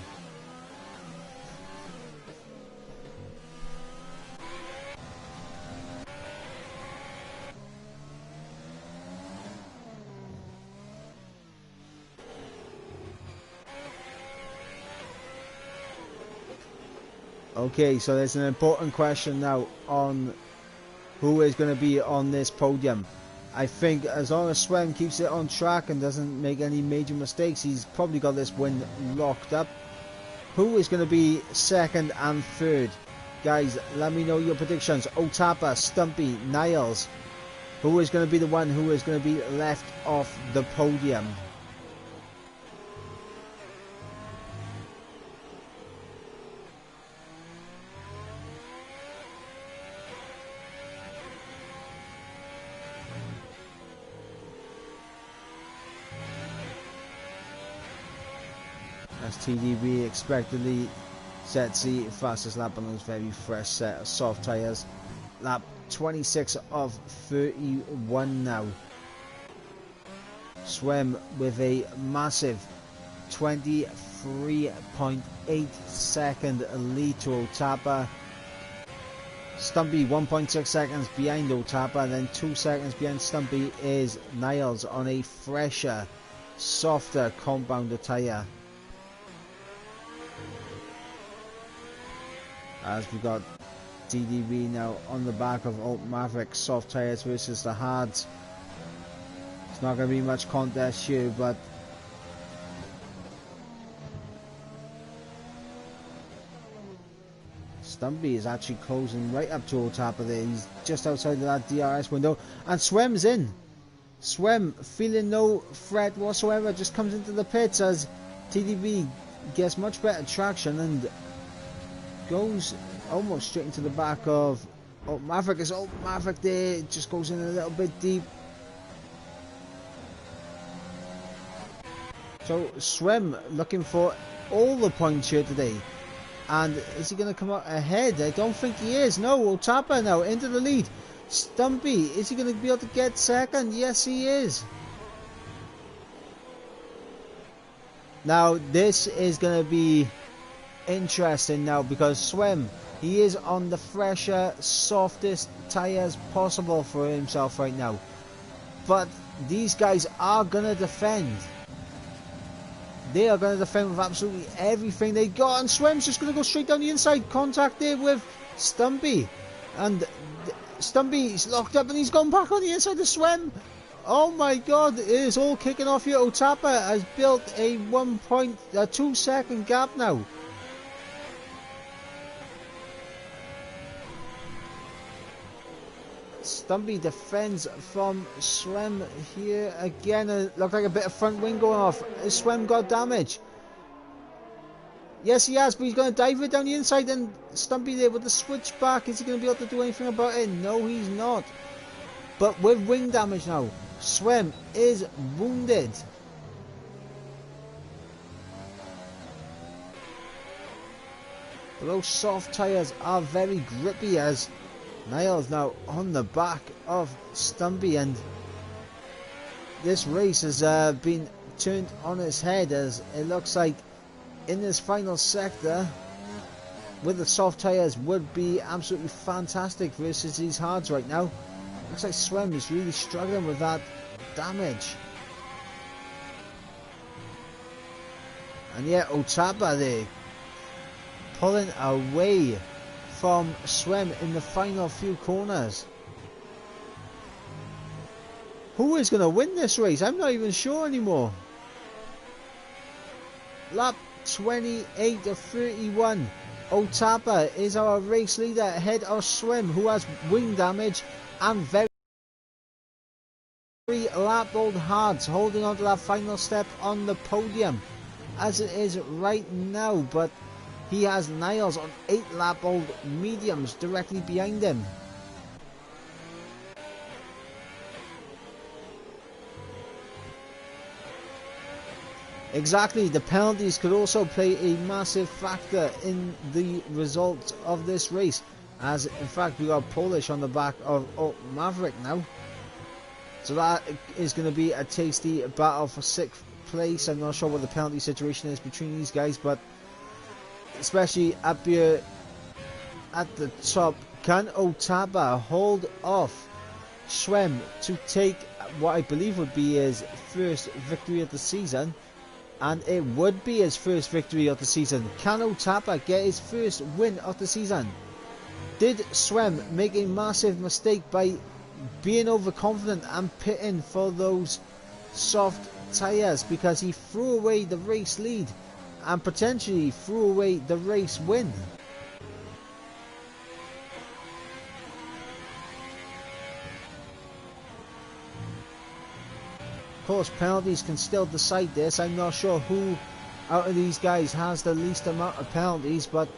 Okay, so there's an important question now on who is going to be on this podium. I think as long as Swem keeps it on track and doesn't make any major mistakes, he's probably got this win locked up. Who is going to be second and third? Guys, let me know your predictions. Otapa, Stumpy, Niles. Who is going to be the one who is going to be left off the podium? As TDB expectedly sets the fastest lap on those very fresh set of soft tyres. Lap 26 of 31 now. Swem with a massive 23.8 second lead to Otapa. Stumpy 1.6 seconds behind Otapa, then 2 seconds behind Stumpy is Niles on a fresher, softer compounder tyre. As we got DDB now on the back of Alt Maverick, soft tyres versus the hards. It's not going to be much contest here, but Stumpy is actually closing right up to Otapa there. He's just outside of that DRS window, and Swem's in. Swem, feeling no threat whatsoever, just comes into the pits as TDB gets much better traction and goes almost straight into the back of Maverick. As Maverick there just goes in a little bit deep. So Swem looking for all the points here today. And is he going to come out ahead? I don't think he is. No, Otapa now into the lead. Stumpy, is he going to be able to get second? Yes, he is. Now this is going to be interesting now, because Swem, he is on the fresher, softest tyres possible for himself right now, but these guys are going to defend. They are going to defend with absolutely everything they got, and Swem's just going to go straight down the inside. Contact there with Stumpy, and Stumpy's locked up and he's gone back on the inside of Swem. Oh my god, it is all kicking off here. Otapa has built a 2 second gap now. Stumpy defends from Swem here again. It looked like a bit of front wing going off. Has Swem got damage? Yes, he has, but he's going to dive it down the inside, and Stumpy there with the switch back. Is he going to be able to do anything about it? No, he's not. But with wing damage now, Swem is wounded. But those soft tyres are very grippy, as Niles now on the back of Stumpy, and this race has been turned on its head, as it looks like in this final sector with the soft tyres would be absolutely fantastic versus these hards right now. Looks like Swem is really struggling with that damage. And yet Otapa there pulling away from Swem in the final few corners. Who is going to win this race? I'm not even sure anymore. Lap 28 of 31. Otapa is our race leader ahead of Swem, who has wing damage and very lap old hards, holding on to that final step on the podium as it is right now, but he has Niles on 8 lap old mediums directly behind him. Exactly, the penalties could also play a massive factor in the result of this race, as in fact we got Polish on the back of Maverick now. So that is going to be a tasty battle for place. I'm not sure what the penalty situation is between these guys, but especially up here at the top, can Otaba hold off Schwem to take what I believe would be his first victory of the season? And it would be his first victory of the season. Can Otaba get his first win of the season? Did Schwem make a massive mistake by being overconfident and pitting for those soft tyres, because he threw away the race lead and potentially threw away the race win? Of course, penalties can still decide this. I'm not sure who out of these guys has the least amount of penalties, but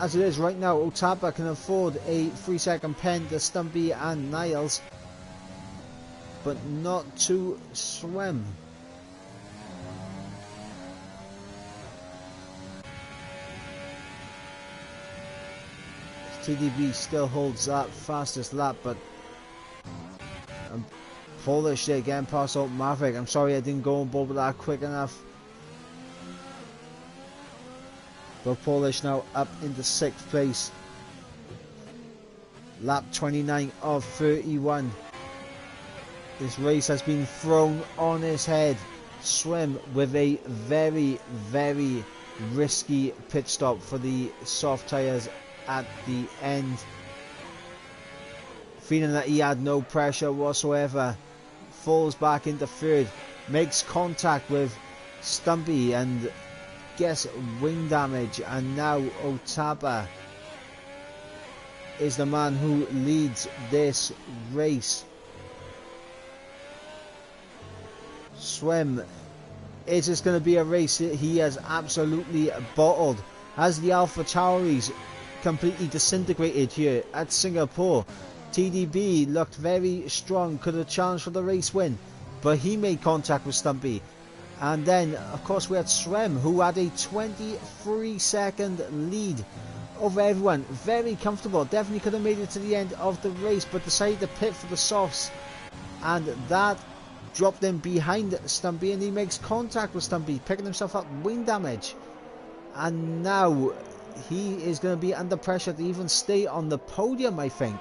as it is right now, Otaba can afford a 3-second pen to Stumpy and Niles, but not to Schwem. TDB still holds that fastest lap, but Polish there again past out Maverick. I'm sorry I didn't go on board with that quick enough. But Polish now up into 6th place. Lap 29 of 31. This race has been thrown on its head. Schwem with a very, very risky pit stop for the soft tyres at the end. Feeling that he had no pressure whatsoever. Falls back into 3rd. Makes contact with Stumpy and gets wing damage. And now Otaba is the man who leads this race. Schwem, is this going to be a race that he has absolutely bottled? Has the Alpha Tauris completely disintegrated here at Singapore? TDB looked very strong, could have challenged for the race win, but he made contact with Stumpy. And then, of course, we had Schwem, who had a 23-second lead over everyone. Very comfortable, definitely could have made it to the end of the race, but decided to pit for the softs. And that dropped him behind Stumpy, and he makes contact with Stumpy, picking himself up wing damage. And now he is going to be under pressure to even stay on the podium, I think.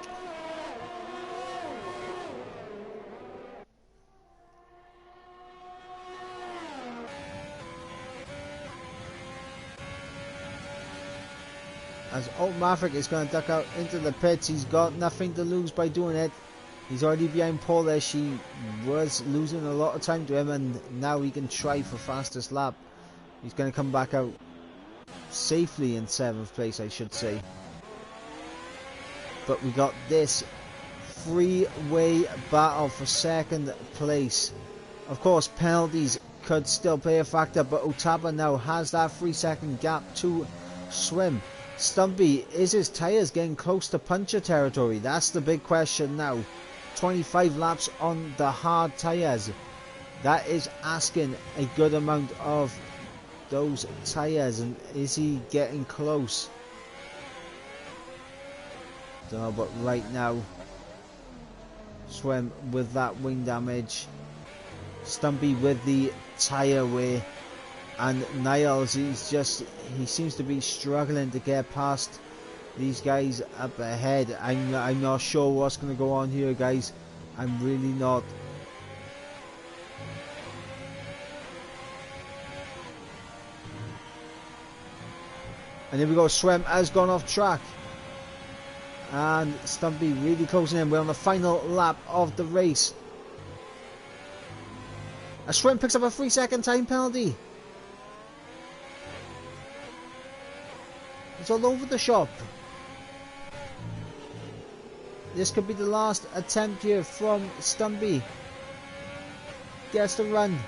As Alt Maverick is going to duck out into the pits. He's got nothing to lose by doing it. He's already behind Polish. He was losing a lot of time to him, and now he can try for fastest lap. He's going to come back out safely in 7th place, I should say. But we got this three-way battle for 2nd place. Of course, penalties could still play a factor, but Otaba now has that 3-second gap to Schwem. Stumpy, is his tyres getting close to puncture territory? That's the big question now. 25 laps on the hard tyres. That is asking a good amount of those tyres, and is he getting close? Don't know, but right now, Schwem with that wing damage, Stumpy with the tyre wear, and Niles, he seems to be struggling to get past these guys up ahead. I'm not sure what's going to go on here, guys. I'm really not. And here we go, Schwem has gone off track. And Stumpy really closing in. We're on the final lap of the race. As Schwem picks up a 3-second time penalty. It's all over the shop. This could be the last attempt here from Stumpy. Gets the run.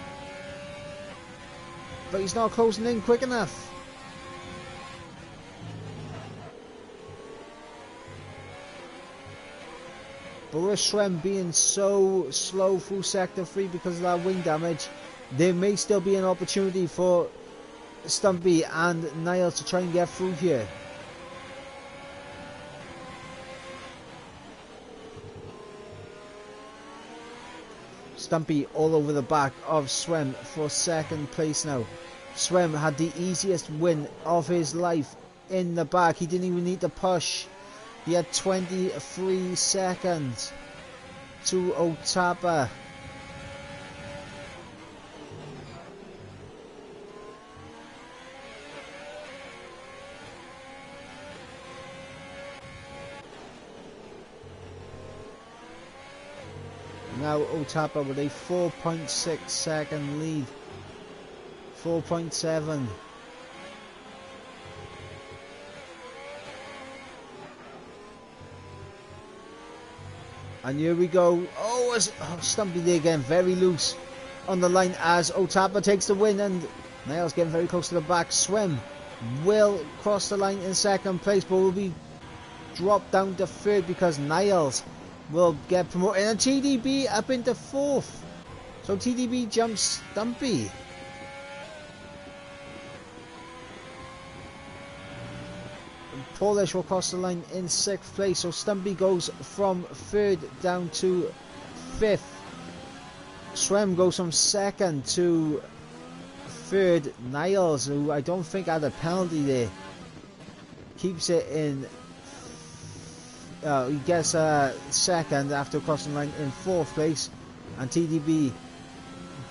But he's not closing in quick enough. But with Schwem being so slow through Sector 3 because of that wing damage, there may still be an opportunity for Stumpy and Niles to try and get through here. Stumpy all over the back of Swem for second place now. Swem had the easiest win of his life in the back. He didn't even need to push. He had 23 seconds to Otapa. Now Otapa with a 4.6 second lead. 4.7. And here we go. Oh, Stumpy there again, very loose on the line as Otapa takes the win, and Niles getting very close to the back. Swem will cross the line in second place, but will be dropped down to third because Niles will get promoted, and TDB up into fourth. So TDB jumps Stumpy. Polish will cross the line in sixth place, so Stumpy goes from third down to fifth. Swem goes from second to third. Niles, who I don't think had a penalty there, keeps it in. He gets second after crossing the line in fourth place, and TDB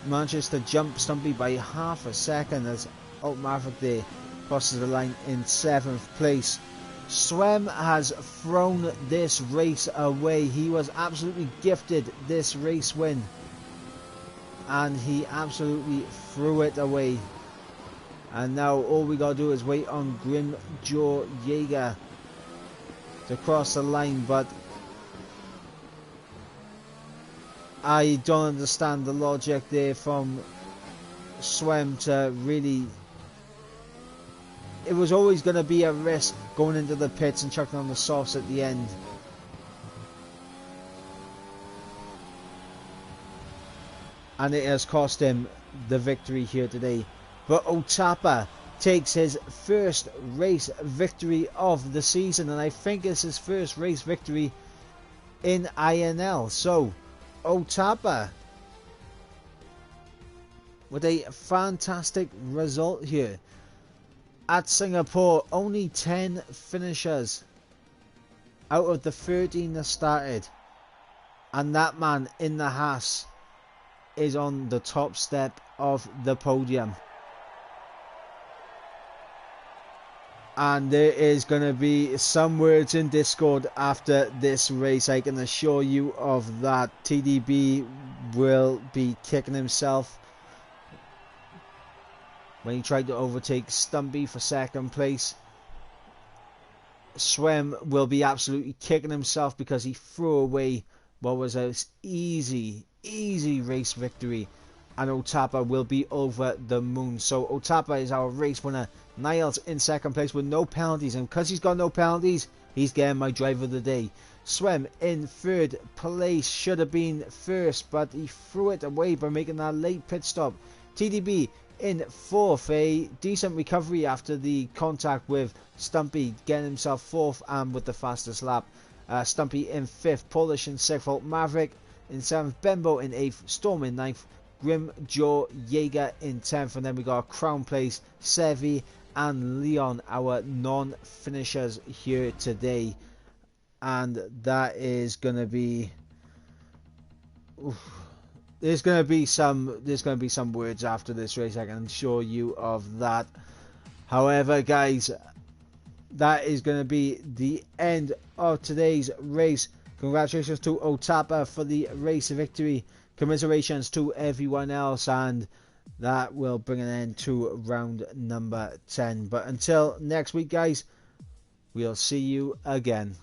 manages to jump Stumpy by half a second as Alt Maverick there crosses the line in seventh place. Swem has thrown this race away. He was absolutely gifted this race win, and he absolutely threw it away. And now all we gotta do is wait on Grim Joe Jaeger to cross the line, but I don't understand the logic there from Swem to really. It was always going to be a risk going into the pits and chucking on the softs at the end. And it has cost him the victory here today. But Otapa takes his first race victory of the season, and I think it's his first race victory in INL. So Otapa with a fantastic result here. At Singapore, only 10 finishers out of the 13 that started, and that man in the Haas is on the top step of the podium. And there is going to be some words in Discord after this race, I can assure you of that. TDB will be kicking himself when he tried to overtake Stumpy for second place. Swem will be absolutely kicking himself because he threw away what was an easy race victory. And Otapa will be over the moon. So Otapa is our race winner. Niles in second place with no penalties. And because he's got no penalties, he's getting my driver of the day. Swem in third place. Should have been first, but he threw it away by making that late pit stop. TDB in fourth, a decent recovery after the contact with Stumpy, getting himself fourth and with the fastest lap. Stumpy in fifth, Polish in sixth, Maverick in seventh, Bembo in eighth, Storm in ninth, Grim Joe Jaeger in 10th, and then we got Crown Place, Sevi and Leon, our non-finishers here today. And that is going to be... There's going to be some words after this race, I can assure you of that. However, guys, that is going to be the end of today's race. Congratulations to Otapa for the race victory. Commiserations to everyone else, and that will bring an end to round number 10. But until next week, guys, we'll see you again.